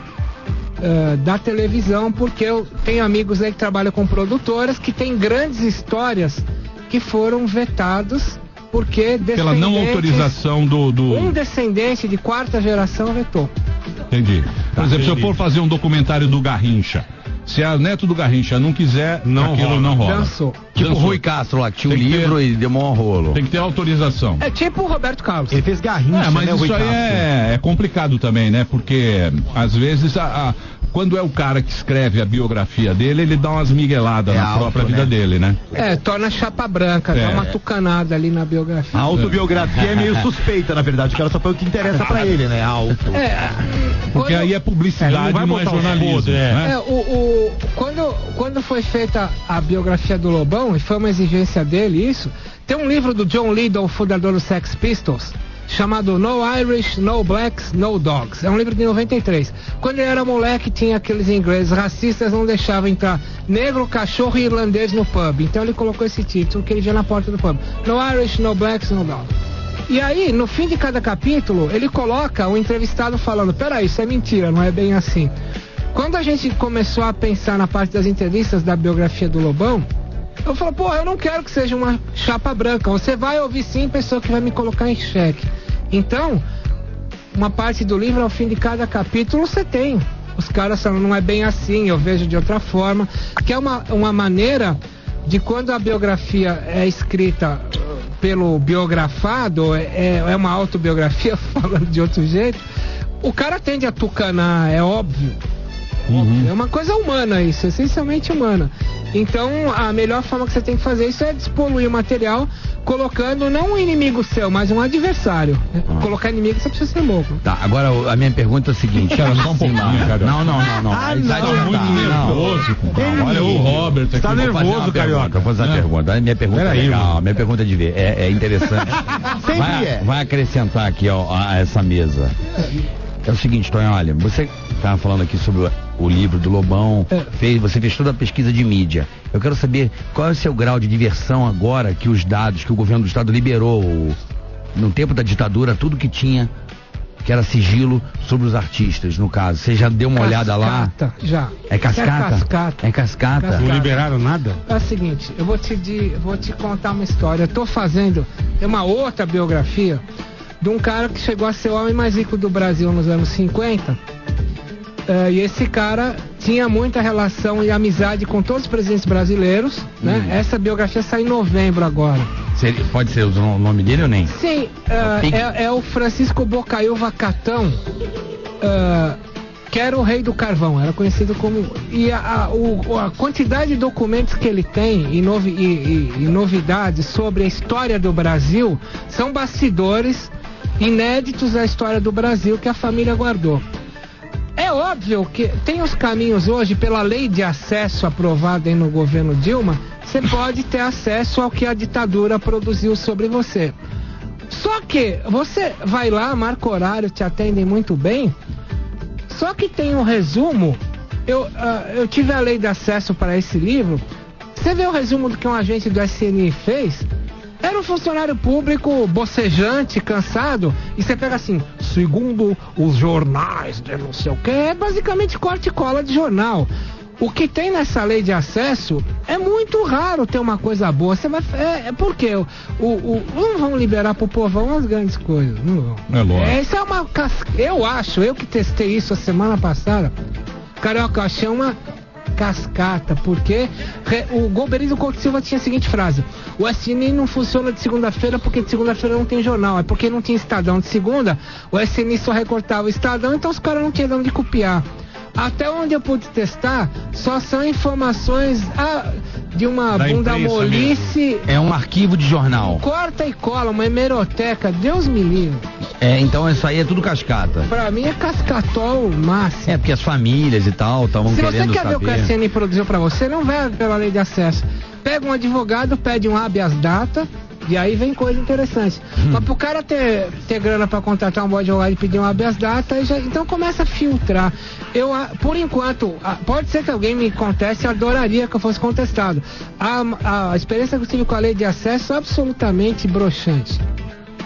da televisão, porque eu tenho amigos aí que trabalham com produtoras que têm grandes histórias que foram vetados porque Pela não autorização do... Um descendente de 4ª geração vetou. Entendi. Por exemplo, se eu for fazer um documentário do Garrincha, se a neto do Garrincha não quiser, aquilo não rola. Dançou. Tipo o Dançou. Rui Castro lá, que tinha um Tem que livro e deu um rolo. Tem que ter autorização. É tipo o Roberto Carlos. Ele fez Garrincha, Mas né, Rui isso aí Castro? é complicado também, né? Porque às vezes quando é o cara que escreve a biografia dele, ele dá umas migueladas na própria vida dele, né? Torna chapa branca, dá uma tucanada ali na biografia. A autobiografia é meio suspeita, na verdade. O cara só põe o que interessa pra ele, né? Auto. Porque aí é publicidade, não é jornalismo. Né? Quando foi feita a biografia do Lobão, e foi uma exigência dele isso, tem um livro do John Lydon, fundador do Sex Pistols, chamado No Irish, No Blacks, No Dogs. É um livro de 93. Quando ele era moleque, tinha aqueles ingleses racistas, não deixavam entrar negro, cachorro e irlandês no pub. Então ele colocou esse título que ele via na porta do pub. No Irish, No Blacks, No Dogs. E aí, no fim de cada capítulo, ele coloca o entrevistado falando, peraí, isso é mentira, não é bem assim. Quando a gente começou a pensar na parte das entrevistas da biografia do Lobão, eu falo, eu não quero que seja uma chapa branca. Você vai ouvir sim pessoa que vai me colocar em xeque. Então, uma parte do livro, ao fim de cada capítulo, você tem. Os caras falam, não é bem assim, eu vejo de outra forma. Que é uma maneira de quando a biografia é escrita pelo biografado, é uma autobiografia, falando de outro jeito, o cara tende a tucanar, é óbvio. É uma coisa humana isso, essencialmente humana. Então a melhor forma que você tem que fazer isso é despoluir o material, colocando não um inimigo seu, mas um adversário. Colocar inimigo você precisa ser louco. Tá, agora a minha pergunta é a seguinte. Cara, só um pouquinho, cara. Não. Tá muito nervoso. Olha o Robert aqui. Tá nervoso, Carioca. Vou fazer a pergunta. A minha pergunta é legal, a minha pergunta é de ver. É interessante. Vai acrescentar aqui a essa mesa. É o seguinte, Tonho, olha, você estava falando aqui sobre o livro do Lobão, você fez toda a pesquisa de mídia. Eu quero saber qual é o seu grau de diversão agora que os dados que o governo do estado liberou no tempo da ditadura, tudo que tinha, que era sigilo sobre os artistas, no caso. Você já deu uma olhada lá? Já. É cascata? Cascata. É cascata? Não liberaram nada? É o seguinte, eu vou te contar uma história. Eu tô fazendo uma outra biografia de um cara que chegou a ser o homem mais rico do Brasil nos anos 50 E esse cara tinha muita relação e amizade com todos os presidentes brasileiros, né? Essa biografia sai em novembro agora. Pode ser o nome dele ou nem? Sim, é o Francisco Bocaiúva Catão, que era o rei do carvão, era conhecido como... E a quantidade de documentos que ele tem e novidades sobre a história do Brasil são bastidores inéditos da história do Brasil que a família guardou. É óbvio que tem os caminhos hoje, pela lei de acesso aprovada aí no governo Dilma, você pode ter acesso ao que a ditadura produziu sobre você. Só que você vai lá, marca horário, te atendem muito bem, só que tem um resumo. Eu tive a lei de acesso para esse livro. Você vê o resumo do que um agente do SNI fez? Era um funcionário público bocejante, cansado, e você pega assim, segundo os jornais de não sei o que, é basicamente corte e cola de jornal. O que tem nessa lei de acesso é muito raro ter uma coisa boa. Você vai. Por quê? Não vão liberar pro povão as grandes coisas. Não vão. É lógico. Isso é uma. Eu que testei isso a semana passada, Carioca, eu achei uma cascata, porque o Golberizzo Couto Silva tinha a seguinte frase: o SNI não funciona de segunda-feira porque de segunda-feira não tem jornal, é porque não tinha Estadão. De segunda, o SNI só recortava o Estadão, então os caras não tinham de onde copiar. Até onde eu pude testar, só são informações de uma da bunda molice. Mesmo. É um arquivo de jornal. Corta e cola, uma hemeroteca, Deus me livre. Então isso aí é tudo cascata. Pra mim é cascatol máximo. Porque as famílias e tal estavam querendo saber. Se você quer ver o que a SNI produziu pra você, não vai pela lei de acesso. Pega um advogado, pede um habeas data, e aí vem coisa interessante. Mas pro cara ter grana pra contratar um bom advogado e pedir um habeas data, então começa a filtrar. Por enquanto, pode ser que alguém me conteste, eu adoraria que eu fosse contestado. A experiência que eu tive com a lei de acesso é absolutamente broxante.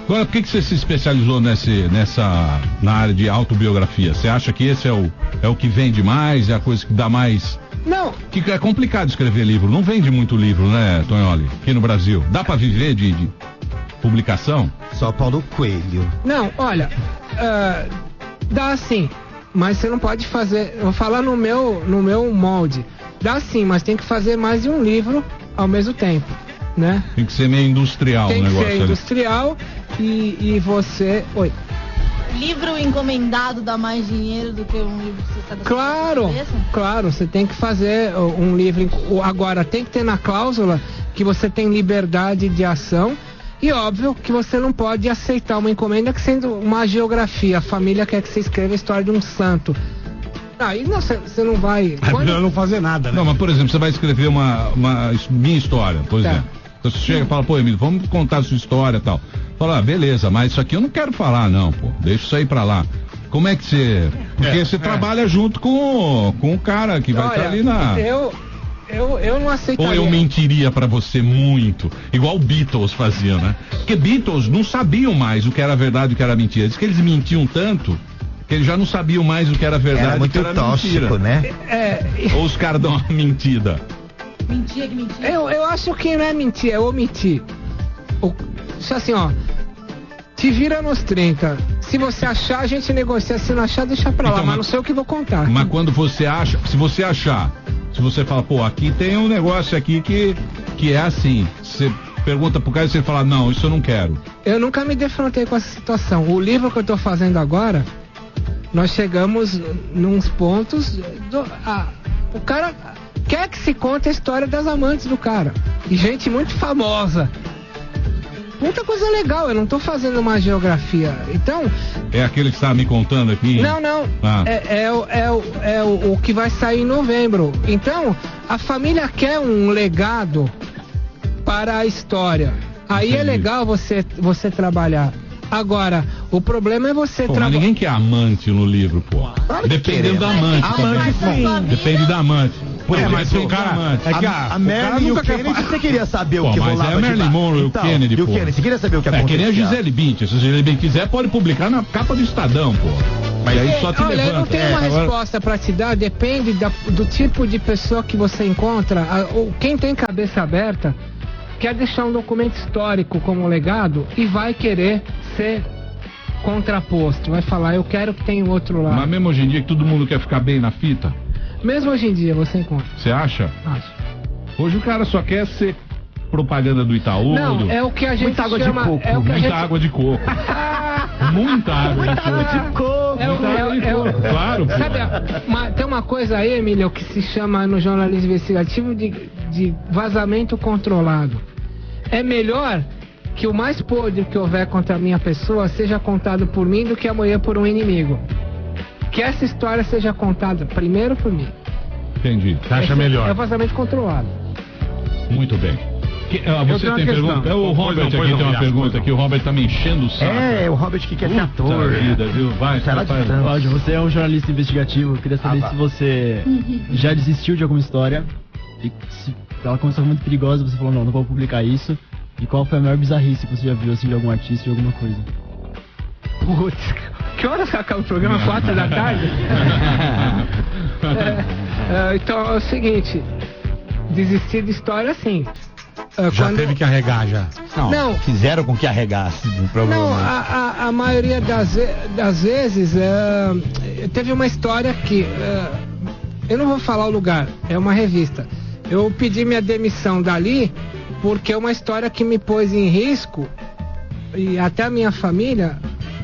Agora, por que você se especializou na área de autobiografia? Você acha que esse é o que vende mais, é a coisa que dá mais... Não. Que é complicado escrever livro. Não vende muito livro, né, Tonholi? Aqui no Brasil. Dá pra viver de publicação? Só Paulo Coelho. Não, olha, dá sim, mas você não pode fazer. Eu vou falar no meu molde. Dá sim, mas tem que fazer mais de um livro ao mesmo tempo, né? Tem que ser meio industrial o negócio. Tem que ser industrial e você... Oi. Livro encomendado dá mais dinheiro do que um livro que você está gastando? Claro, você tem que fazer um livro. Agora, tem que ter na cláusula que você tem liberdade de ação e óbvio que você não pode aceitar uma encomenda que sendo uma geografia. A família quer que você escreva a história de um santo. Aí você não vai... É melhor não fazer nada, né? Não, mas por exemplo, você vai escrever uma minha história, por exemplo. Então você chega e fala, pô, Emílio, vamos contar a sua história e tal. Fala, beleza, mas isso aqui eu não quero falar, não, pô. Deixa isso aí pra lá. Como é que você... Porque você trabalha junto com o cara que vai estar ali na... Eu não aceitaria. Ou eu mentiria pra você muito, igual o Beatles faziam, né? Porque Beatles não sabiam mais o que era verdade e o que era mentira. Diz que eles mentiam tanto que eles já não sabiam mais o que era verdade e o que era mentira, né? Ou os caras dão uma mentira. Mentira que mentira. Eu acho que não é mentir, é omitir. Isso assim, ó. Te vira nos 30. Se você achar, a gente negocia. Se não achar, deixa pra lá. Então, mas não sei o que vou contar. Mas quando você acha, se você fala, pô, aqui tem um negócio aqui que é assim. Você pergunta pro cara e você fala, não, isso eu não quero. Eu nunca me defrontei com essa situação. O livro que eu tô fazendo agora, nós chegamos nos pontos o cara quer que se conte a história das amantes do cara. E gente muito famosa. Muita coisa legal, eu não tô fazendo uma geografia. Então... É aquele que você tá me contando aqui? Não. É o que vai sair em novembro. Então, a família quer um legado para a história. Aí é legal você trabalhar. Agora, o problema é você trabalhar. Ninguém quer amante no livro, pô. Claro. Dependendo da amante. Amante sim. Depende da amante. Mas tem um cara. A Marilyn e o Kennedy, você queria saber o que rolava. Mas é a Marilyn Monroe e o Kennedy, pô. Você queria saber o que acontecia. Que nem a Gisele Bündchen. Se a Gisele Bündchen quiser, pode publicar na capa do Estadão, pô. Mas aí só te levanta. Eu não tenho uma resposta pra te dar, depende do tipo de pessoa que você encontra. Quem tem cabeça aberta quer deixar um documento histórico como legado e vai querer ser contraposto, vai falar, eu quero que tenha o outro lado. Mas mesmo hoje em dia que todo mundo quer ficar bem na fita? Mesmo hoje em dia você encontra. Você acha? Acho. Hoje o cara só quer ser propaganda do Itaú. Não, é o que a gente muita água chama... de coco. É o que Muita água de coco. Muita água de coco. Claro. Sabe, tem uma coisa aí, Emílio, que se chama no jornalismo investigativo de vazamento controlado. É melhor que o mais podre que houver contra a minha pessoa seja contado por mim do que amanhã por um inimigo. Que essa história seja contada primeiro por mim. Entendi. Você acha melhor? É vazamento controlado. Muito bem. Você tem pergunta? O Robert aqui tem uma pergunta aqui. O Robert tá me enchendo o saco. É, o Robert que quer ser ator. Vida, viu? Vai, Cláudio, você é um jornalista investigativo. Eu queria saber se você já desistiu de alguma história. E se ela começou muito perigosa, você falou, não vou publicar isso. E qual foi a maior bizarrice que você já viu, assim, de algum artista, de alguma coisa? Putz, que horas acaba o programa? 4 da tarde? Então é o seguinte, desistir de história, sim. Já teve que arregar, já? Não, fizeram com que arregasse. Não, a maioria das vezes teve uma história que eu não vou falar o lugar, é uma revista. Eu pedi minha demissão dali porque é uma história que me pôs em risco e até a minha família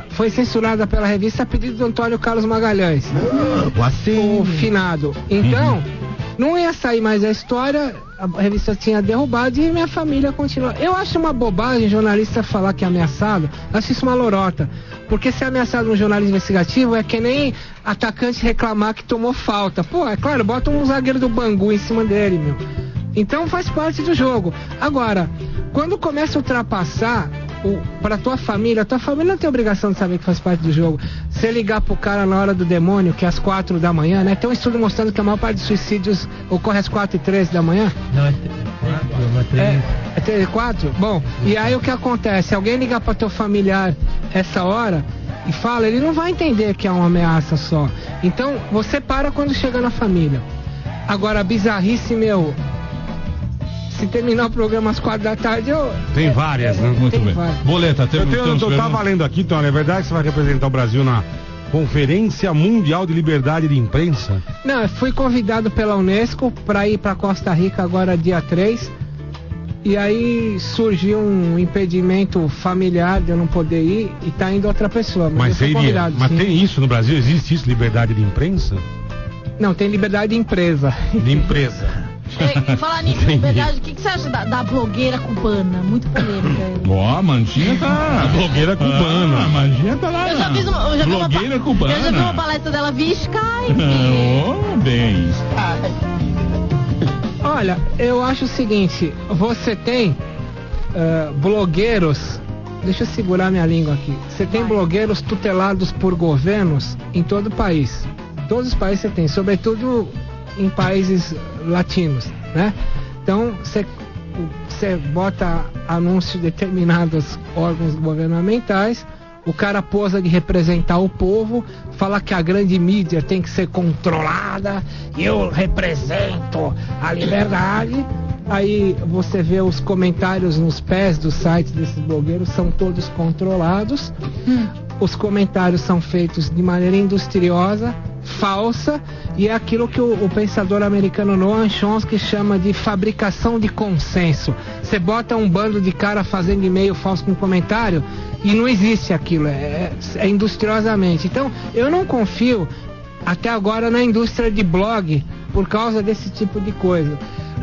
foi censurada pela revista a pedido do Antônio Carlos Magalhães, o finado. Então, não ia sair mais a história, a revista tinha derrubado e minha família continua. Eu acho uma bobagem jornalista falar que é ameaçado, acho isso uma lorota. Porque ser ameaçado no jornalismo investigativo é que nem atacante reclamar que tomou falta. Pô, é claro, bota um zagueiro do Bangu em cima dele, meu. Então faz parte do jogo. Agora, quando começa a ultrapassar pra tua família não tem obrigação de saber que faz parte do jogo. Você ligar pro cara na hora do demônio, que é às 4 da manhã, né? Tem um estudo mostrando que a maior parte dos suicídios ocorre às 4h13 da manhã. Não, é 4? Bom, e aí o que acontece? Alguém ligar pra teu familiar essa hora e fala, ele não vai entender que é uma ameaça só. Então, você para quando chega na família. Agora, a bizarrice, meu... Se terminar o programa às 4 da tarde, Tem várias, né? Muito bem. Várias. Boleta, eu tava lendo aqui, então, é verdade que você vai representar o Brasil na Conferência Mundial de Liberdade de Imprensa? Não, eu fui convidado pela Unesco para ir para Costa Rica agora dia 3. E aí surgiu um impedimento familiar de eu não poder ir e tá indo outra pessoa. Mas eu fui convidado, mas sim. tem isso no Brasil? Existe isso, liberdade de imprensa? Não, tem liberdade de empresa. De empresa. Falar nisso, liberdade, o que você acha da blogueira cubana? Muito polêmica. Ó, a Mandinha tá... blogueira cubana. A Mandinha tá lá. Eu já vi blogueira cubana. Eu já vi uma palestra dela, vixe, cai. Bem. Olha, eu acho o seguinte, você tem blogueiros, deixa eu segurar minha língua aqui, você tem blogueiros tutelados por governos em todo o país. Todos os países você tem, sobretudo em países latinos, né? Então, você bota anúncio de determinados órgãos governamentais, o cara posa de representar o povo, fala que a grande mídia tem que ser controlada, e eu represento a liberdade. Aí você vê os comentários nos pés dos sites desses blogueiros, são todos controlados. Os comentários são feitos de maneira industriosa, falsa, e é aquilo que o pensador americano Noam Chomsky chama de fabricação de consenso. Você bota um bando de cara fazendo e-mail falso com comentário e não existe aquilo, é industriosamente. Então eu não confio até agora na indústria de blog por causa desse tipo de coisa.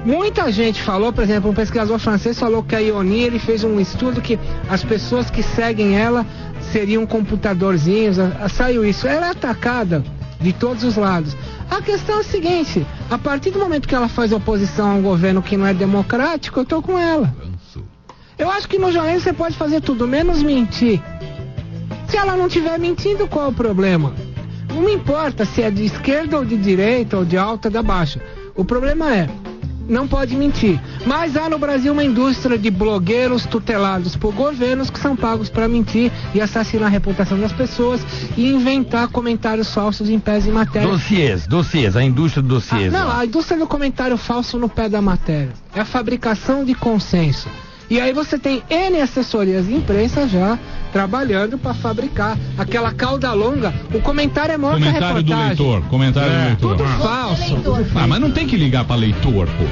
Muita gente falou, por exemplo, um pesquisador francês falou que a Ioni, ele fez um estudo que as pessoas que seguem ela seriam computadorzinhos, saiu isso, ela é atacada de todos os lados. A questão é a seguinte, a partir do momento que ela faz oposição a um governo que não é democrático, eu tô com ela. Eu acho que no jornalismo você pode fazer tudo, menos mentir. Se ela não estiver mentindo, qual é o problema? Não me importa se é de esquerda ou de direita ou de alta ou de baixa. O problema é, não pode mentir. Mas há no Brasil uma indústria de blogueiros tutelados por governos que são pagos para mentir e assassinar a reputação das pessoas e inventar comentários falsos em pés de matéria. Dossiês, a indústria do dossiês. Não, a indústria do comentário falso no pé da matéria. É a fabricação de consenso. E aí você tem N assessorias de imprensa já trabalhando para fabricar aquela cauda longa. O comentário é maior que a reportagem. Comentário do leitor. Tudo falso. Mas não tem que ligar para leitor, pô.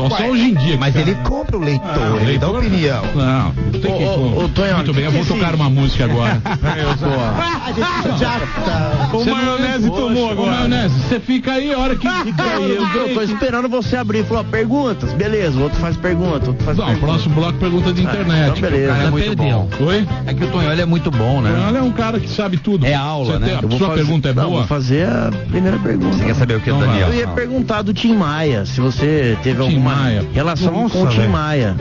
Só hoje em dia. Mas ele compra o leitor, ele dá opinião. Não tem que comprar. Muito bem, eu vou tocar uma música agora. A gente já tá. O maionese tomou agora. Maionese, você fica aí a hora que... Eu tô esperando você abrir. Falou, perguntas, beleza, o outro faz pergunta, outro faz pergunta. Próximo bloco, pergunta de internet. Então beleza. O cara é muito bom. Oi? É que o Tonholi é muito bom, né? O Tonholi é um cara que sabe tudo. É aula, né? Sua pergunta é boa? Vou fazer a primeira pergunta. Você quer saber o que, Daniel? Eu ia perguntar do Tim Maia, se você teve alguma relação com o Tim Maia.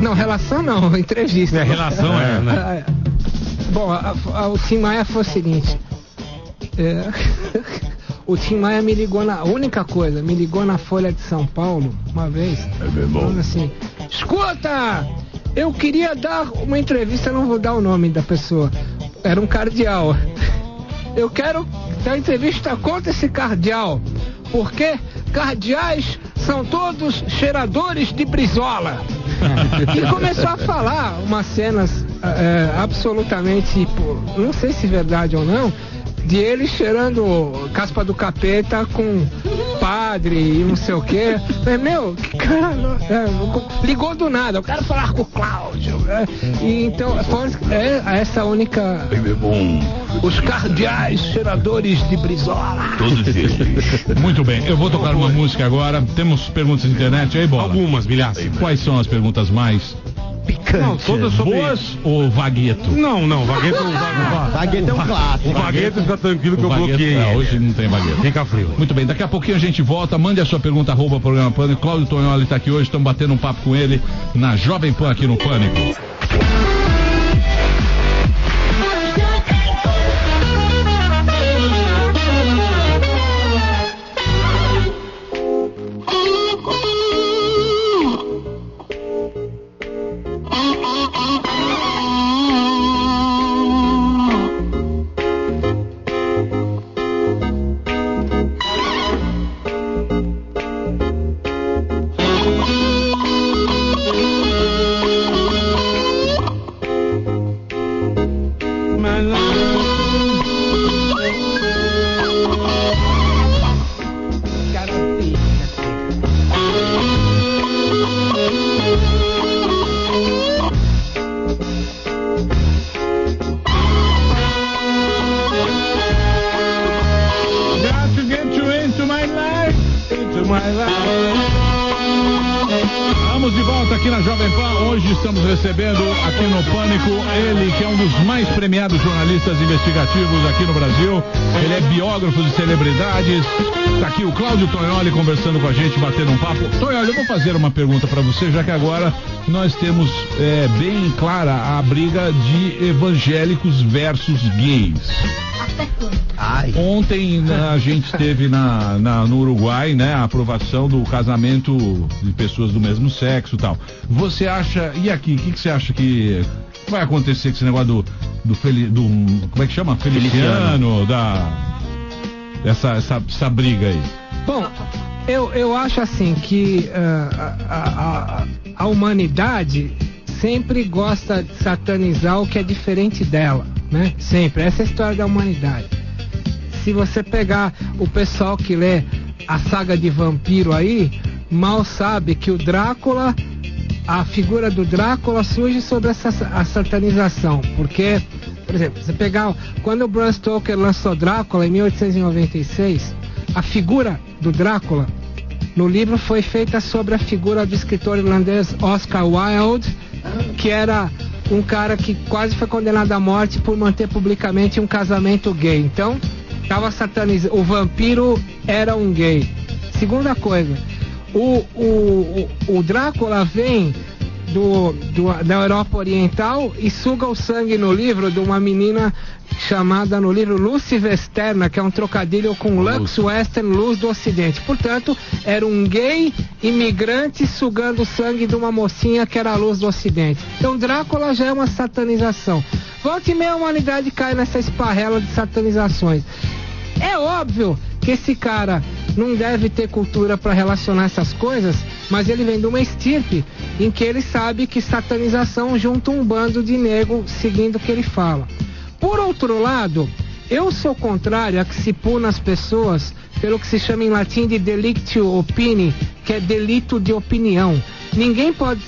Não, relação não, entrevista. Relação né? Bom, o Tim Maia foi o seguinte. O Tim Maia me ligou me ligou na Folha de São Paulo uma vez, falando assim: escuta, eu queria dar uma entrevista, não vou dar o nome da pessoa, era um cardeal. Eu quero dar entrevista contra esse cardeal, porque cardeais são todos cheiradores de brizola. E começou a falar umas cenas absolutamente, não sei se é verdade ou não, de ele cheirando caspa do capeta com padre e não sei o quê. Meu, que cara, ligou do nada, eu quero falar com o Cláudio. E então, essa única... Os cardeais cheiradores de brizola. Todos eles. Muito bem, eu vou tocar uma música agora. Temos perguntas na internet aí, Bola? Algumas, milhares. Quais são as perguntas mais... Não, todas sobre... Boas ou Vagueto? Não, Vagueto Vagueto é um clássico. O Vagueto fica tranquilo que eu bloqueei. Hoje não tem Vagueto. Fica frio. Muito bem, daqui a pouquinho a gente volta. Mande a sua pergunta, @programa Pânico. Cláudio Tonholi está aqui hoje, estamos batendo um papo com ele na Jovem Pan aqui no Pânico. Estamos de volta aqui na Jovem Pan. Hoje estamos recebendo aqui no Pânico ele que é um dos mais premiados jornalistas investigativos aqui no Brasil. Ele é biógrafo de celebridades. Está aqui o Cláudio Tonholi conversando com a gente, batendo um papo. Tonholi, eu vou fazer uma pergunta para você, já que agora nós temos bem clara a briga de evangélicos versus gays. Ontem a gente teve no Uruguai, né, a aprovação do casamento de pessoas do mesmo sexo e tal. Você acha, e aqui, o que você acha que vai acontecer com esse negócio do como é que chama? Feliciano, essa briga aí? Bom, eu acho assim que a humanidade sempre gosta de satanizar o que é diferente dela, né? Sempre. Essa é a história da humanidade. Se você pegar o pessoal que lê a saga de vampiro aí, mal sabe que o Drácula, a figura do Drácula surge sobre a satanização. Porque, por exemplo, você pegar, quando o Bram Stoker lançou Drácula em 1896, a figura do Drácula no livro foi feita sobre a figura do escritor irlandês Oscar Wilde, que era um cara que quase foi condenado à morte por manter publicamente um casamento gay. Então, estava satanizando. O vampiro era um gay. Segunda coisa, o Drácula vem da Europa Oriental e suga o sangue no livro de uma menina chamada no livro Lucy Westerna, que é um trocadilho com Lux Western, luz do Ocidente. Portanto, era um gay imigrante sugando o sangue de uma mocinha que era a luz do Ocidente. Então Drácula já é uma satanização. Volta e meia a humanidade cai nessa esparrela de satanizações. É óbvio que esse cara não deve ter cultura para relacionar essas coisas, mas ele vem de uma estirpe em que ele sabe que satanização junta um bando de nego seguindo o que ele fala. Por outro lado, eu sou contrário a que se puna as pessoas pelo que se chama em latim de delictio opini, que é delito de opinião. Ninguém pode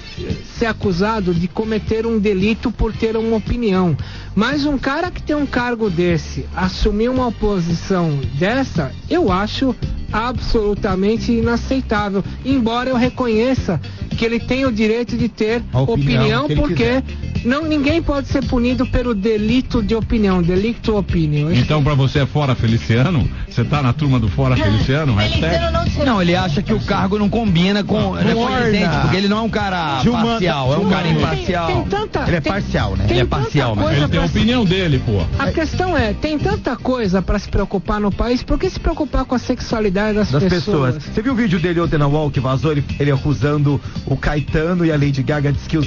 ser acusado de cometer um delito por ter uma opinião. Mas um cara que tem um cargo desse, assumir uma posição dessa, eu acho absolutamente inaceitável. Embora eu reconheça que ele tem o direito de ter opinião porque ninguém pode ser punido pelo delito de opinião, delicto opinion. Então pra você é fora Feliciano? Você tá na turma do fora Feliciano? Não, ele acha que o cargo não combina com presidente, porque ele não é um cara parcial, é um cara imparcial. Ele é parcial, né? Ele é parcial, mas ele tem a opinião dele, pô. A questão é, tem tanta coisa pra se preocupar no país, por que se preocupar com a sexualidade das pessoas? Você viu o vídeo dele ontem na UOL que vazou, ele acusando o Caetano e a Lady Gaga, diz que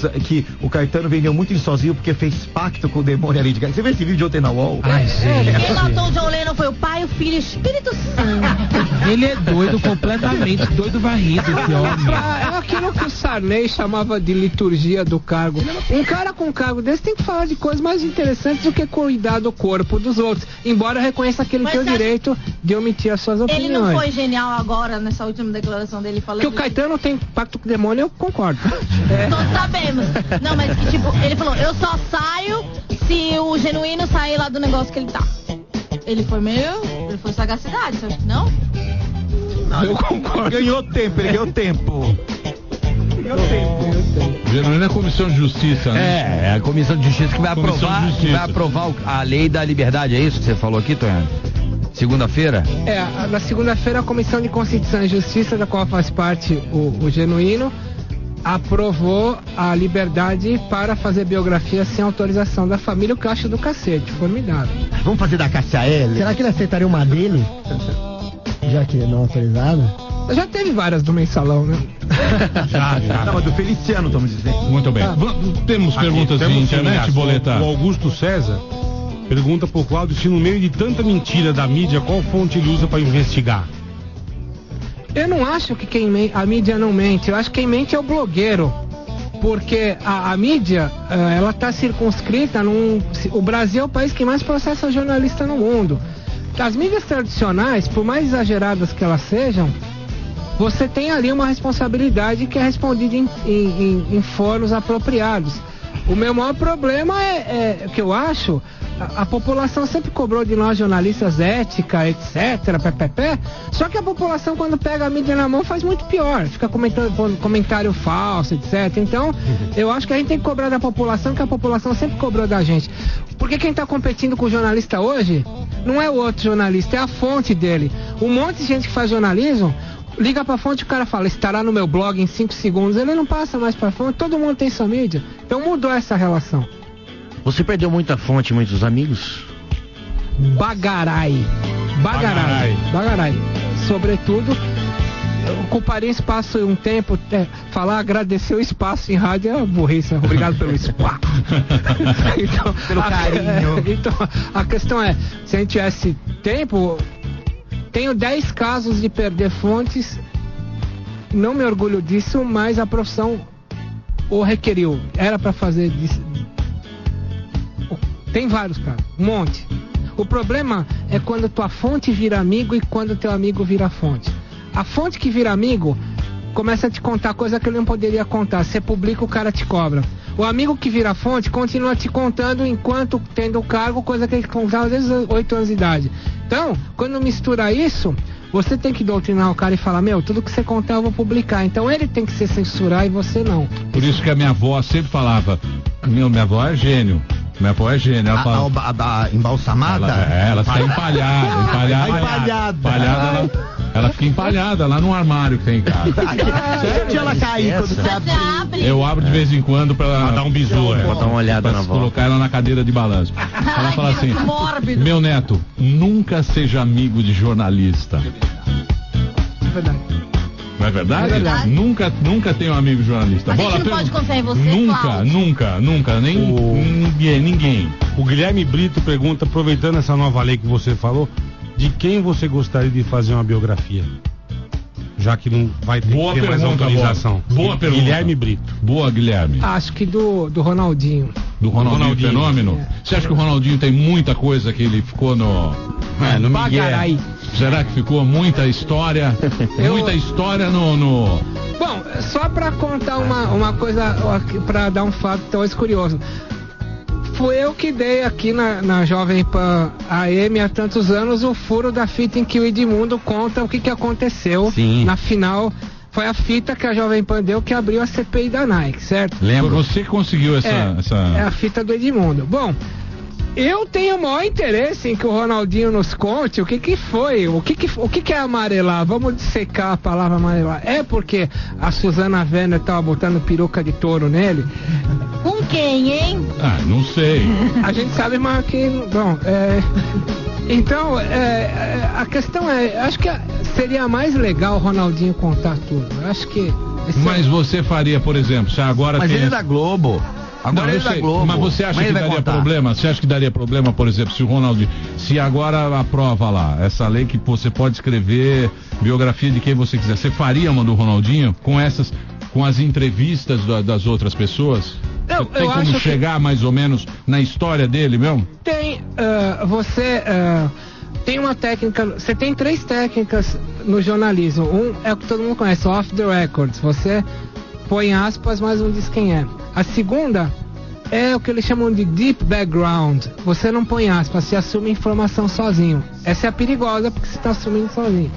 o Caetano vendeu muito em sozinho porque fez pacto com o demônio e a Lady Gaga. Você viu esse vídeo ontem na UOL? Ai, gente. Quem matou o John Lennon foi o Pai, o Filho e o Espírito Santo. Ele é doido completamente, doido varrido esse homem. É aquilo que o Sarney chamava de liturgia do cargo. Um cara com um cargo desse tem que falar de coisas mais interessantes do que cuidar do corpo dos outros. Embora eu reconheça que ele tem o direito de omitir as suas opiniões. Ele não foi genial agora, nessa última declaração dele, falando que o Caetano tem pacto com o demônio, eu concordo. Todos sabemos. Não, mas que tipo, ele falou, eu só saio se o Genuíno sair lá do negócio que ele tá. Ele foi sagacidade, você acha que não? Não, eu concordo. Ganhou tempo, ele ganhou tempo. Genuíno é a Comissão de Justiça, né? É a Comissão de Justiça que vai aprovar a lei da liberdade, é isso que você falou aqui, Tonhano? Segunda-feira? Na segunda-feira a Comissão de Constituição e Justiça, da qual faz parte o Genuíno, aprovou a liberdade para fazer biografia sem autorização da família, o que eu acho do cacete, formidável. Vamos fazer da Cássia L? Será que ele aceitaria uma dele? Já que não autorizado? Já teve várias do mensalão, né? Já. Não, mas do Feliciano, estamos dizendo. Muito bem. Temos perguntas de internet, Boleta? O Augusto César pergunta pro Cláudio se no meio de tanta mentira da mídia, qual fonte ele usa para investigar? Eu não acho que a mídia não mente, eu acho que quem mente é o blogueiro. Porque a mídia, ela tá circunscrita o Brasil é o país que mais processa jornalista no mundo. As mídias tradicionais, por mais exageradas que elas sejam, você tem ali uma responsabilidade que é respondida em fóruns apropriados. O meu maior problema é que eu acho, a população sempre cobrou de nós jornalistas ética, etc, só que a população quando pega a mídia na mão faz muito pior, fica comentando comentário falso, etc. Então, eu acho que a gente tem que cobrar da população, que a população sempre cobrou da gente. Porque quem está competindo com o jornalista hoje, não é o outro jornalista, é a fonte dele. Um monte de gente que faz jornalismo, liga pra fonte e o cara fala, estará no meu blog em 5 segundos, ele não passa mais pra fonte, todo mundo tem sua mídia. Então mudou essa relação. Você perdeu muita fonte, muitos amigos? Bagarai. Sobretudo, eu ocuparia espaço um tempo, agradecer o espaço em rádio é uma burrice, obrigado pelo espaço. Então, pelo carinho. Então, a questão é, se a gente tivesse tempo, tenho 10 casos de perder fontes, não me orgulho disso, mas a profissão o requeriu, era pra fazer disso. Tem vários casos, um monte. O problema é quando tua fonte vira amigo e quando teu amigo vira fonte. A fonte que vira amigo começa a te contar coisa que ele não poderia contar. Você publica, o cara te cobra. O amigo que vira fonte continua te contando enquanto tendo o cargo, coisa que ele contava desde os 8 anos de idade. Então, quando mistura isso, você tem que doutrinar o cara e falar, tudo que você contar eu vou publicar. Então ele tem que se censurar e você não. Por isso que a minha avó sempre falava, minha avó é gênio. Minha avó é gênio. Ela fala, a embalsamada? Ela fica empalhada. Ela fica empalhada lá no armário que tem em casa. Onde ela cair quando você abre? Eu abro de vez em quando pra dar um bisu. Pra dar uma olhada na avó. Colocar ela na cadeira de balanço. Ela fala assim, meu neto, nunca seja amigo de jornalista. É verdade. Não é verdade? É verdade. Nunca tenho um amigo jornalista. A gente não pode confiar em você, Nunca. Ninguém. O Guilherme Brito pergunta, aproveitando essa nova lei que você falou, de quem você gostaria de fazer uma biografia? Já que não vai ter Boa que ter mais pergunta, autorização. Boa pergunta. Guilherme Brito. Boa, Guilherme. Acho que do Ronaldinho. Do Ronaldinho Fenômeno? Você acha que o Ronaldinho tem muita coisa que ele ficou no Bagarai. Será que ficou muita história? Muita história no... Bom, só pra contar uma coisa, pra dar um fato talvez curioso. Fui eu que dei aqui na Jovem Pan AM há tantos anos o furo da fita em que o Edmundo conta o que aconteceu na final. Foi a fita que a Jovem Pan deu que abriu a CPI da Nike, certo? Lembra? Você que conseguiu essa... É a fita do Edmundo. Bom, eu tenho o maior interesse em que o Ronaldinho nos conte o que foi, o que é amarelar. Vamos dissecar a palavra amarelar. É porque a Suzana Werner tava botando peruca de touro nele? Com quem, hein? Ah, não sei. A gente sabe, mas que... Bom, então, a questão acho que seria mais legal o Ronaldinho contar tudo. Eu acho que... Mas você faria, por exemplo, se agora Mas tem... ele é da Globo. Agora ele é da Globo. Mas você acha que daria problema? Você acha que daria problema, por exemplo, se o Ronaldinho... Se agora aprova lá, essa lei que você pode escrever biografia de quem você quiser, você faria uma do Ronaldinho com as entrevistas das outras pessoas? Tem como chegar mais ou menos na história dele mesmo? Tem, tem uma técnica, você tem 3 técnicas no jornalismo. Um é o que todo mundo conhece, off the records. Você põe aspas, mas não diz quem é. A segunda é o que eles chamam de deep background. Você não põe aspas, você assume informação sozinho. Essa é a perigosa porque você está assumindo sozinho.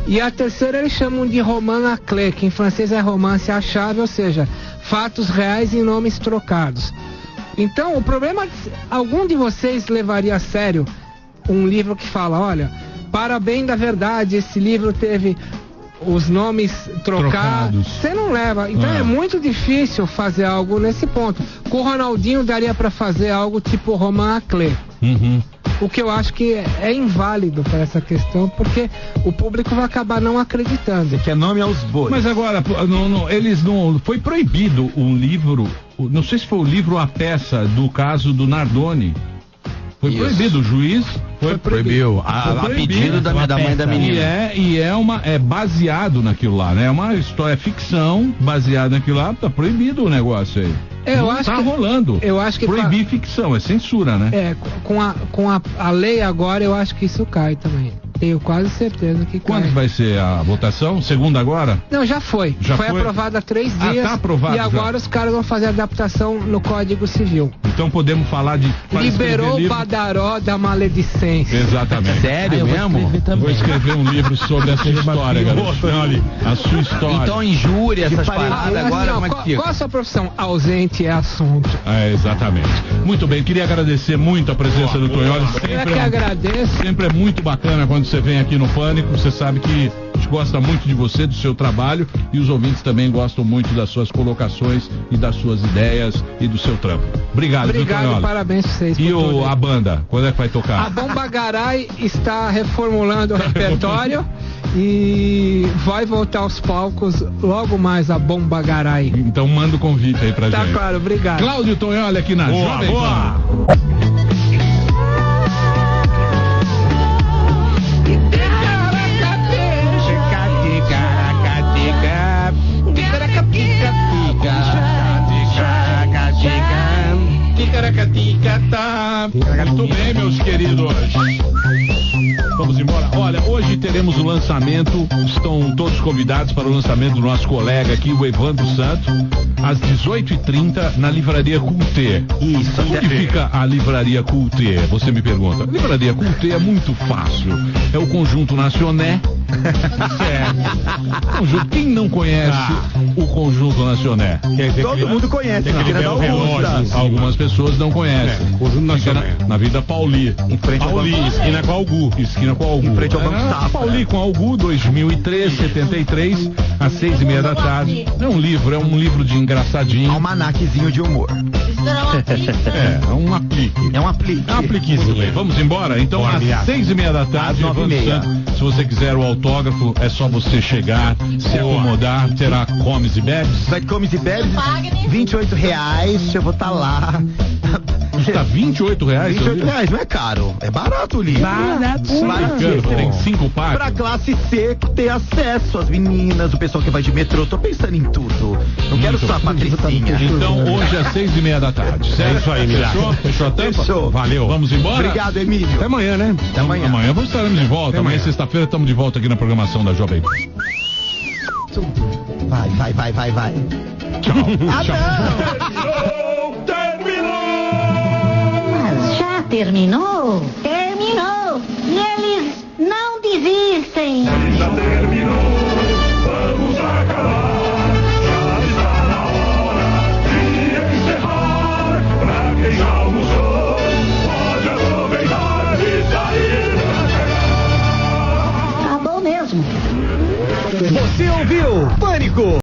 E a terceira eles chamam de roman à clé, que em francês é romance à chave, ou seja, fatos reais em nomes trocados. Então, o problema, algum de vocês levaria a sério um livro que fala, olha, para bem da verdade, esse livro teve os nomes trocados. Você não leva. Então é muito difícil fazer algo nesse ponto. Com o Ronaldinho daria para fazer algo tipo roman à clé. O que eu acho que é inválido para essa questão, porque o público vai acabar não acreditando. Que é nome aos bois. Mas agora, eles não... Foi proibido um livro, não sei se foi o livro ou a peça do caso do Nardoni. Foi proibido, o juiz proibiu. A pedido da mãe da menina. E é baseado naquilo lá, né? É uma história, ficção baseada naquilo lá, tá proibido o negócio aí. Eu acho que rolando. Eu acho que proibir ficção, é censura, né? Com a lei agora eu acho que isso cai também. Tenho quase certeza que cai. Quando vai ser a votação? Segunda agora? Não, já foi. Foi aprovada há 3 dias. Tá aprovado. E agora os caras vão fazer adaptação no Código Civil. Então podemos falar de... Liberou o Badaró da maledicência. Exatamente. Sério mesmo? Vou escrever um livro sobre essa história, garoto. A sua história. Então injúria, essas paradas agora, como é que fica? Qual a sua profissão? Ausente é assunto. Exatamente. Muito bem, queria agradecer muito a presença do Tonholi. Eu que agradeço. Sempre é muito bacana quando você vem aqui no Pânico. Você sabe que a gente gosta muito de você, do seu trabalho, e os ouvintes também gostam muito das suas colocações e das suas ideias e do seu trampo. Obrigado, parabéns pra vocês. E a banda, quando é que vai tocar? A Bomba Garai está reformulando o repertório e vai voltar aos palcos logo mais a Bomba Garai. Então manda o convite aí pra gente. Tá claro, obrigado. Cláudio Tonholi aqui na Jovem Pan. Muito bem, meus queridos. Vamos embora. Olha, hoje teremos o lançamento, estão todos convidados para o lançamento do nosso colega aqui, o Evandro Santos, às 18h30 na Livraria Culté. Isso. Onde fica a Livraria Culté? Você me pergunta. A Livraria Culté é muito fácil. É o Conjunto Nacioné. Quem não conhece o Conjunto Nacioné? Todo mundo conhece. Algumas pessoas não conhecem. Conjunto Nacioné. Na Vida Pauli. Em frente ao esquina com Algu. Esquina com Algu. Em frente ao Banco Safra. Pauli com Algu, 2003, 73, às 6h30 da tarde. É um livro de engraçadinho. Almanaquezinho de humor. É um aplique. É um aplique. É um apliquezinho. Vamos embora? Então, às 6h30 da tarde, às 9h30. Se você quiser o autógrafo, é só você chegar, se acomodar, terá comes e bebes. Vai comes e bebes, R$28, eu vou estar lá. Custa R$28. R$28, não é caro. É barato o livro. Barato. Tem 5 páginas. Pra classe C ter acesso às meninas, o pessoal que vai de metrô. Tô pensando em tudo. Não quero só a Patricinha. Então hoje é 6:30 certo? É isso aí, Emílio. Fechou a tampa? Fechou. Valeu. Vamos embora? Obrigado, Emílio. Até amanhã, né? Até amanhã. Amanhã estaremos de volta. Amanhã, sexta-feira, estamos de volta aqui na programação da Jovem. Vai. Tchau. Mas já terminou? Terminou! E eles não desistem! Já terminou, vamos acabar. Já está na hora de encerrar. Pra quem já almoçou, pode aproveitar e sair pra chegar. Acabou mesmo! Você ouviu? Pânico!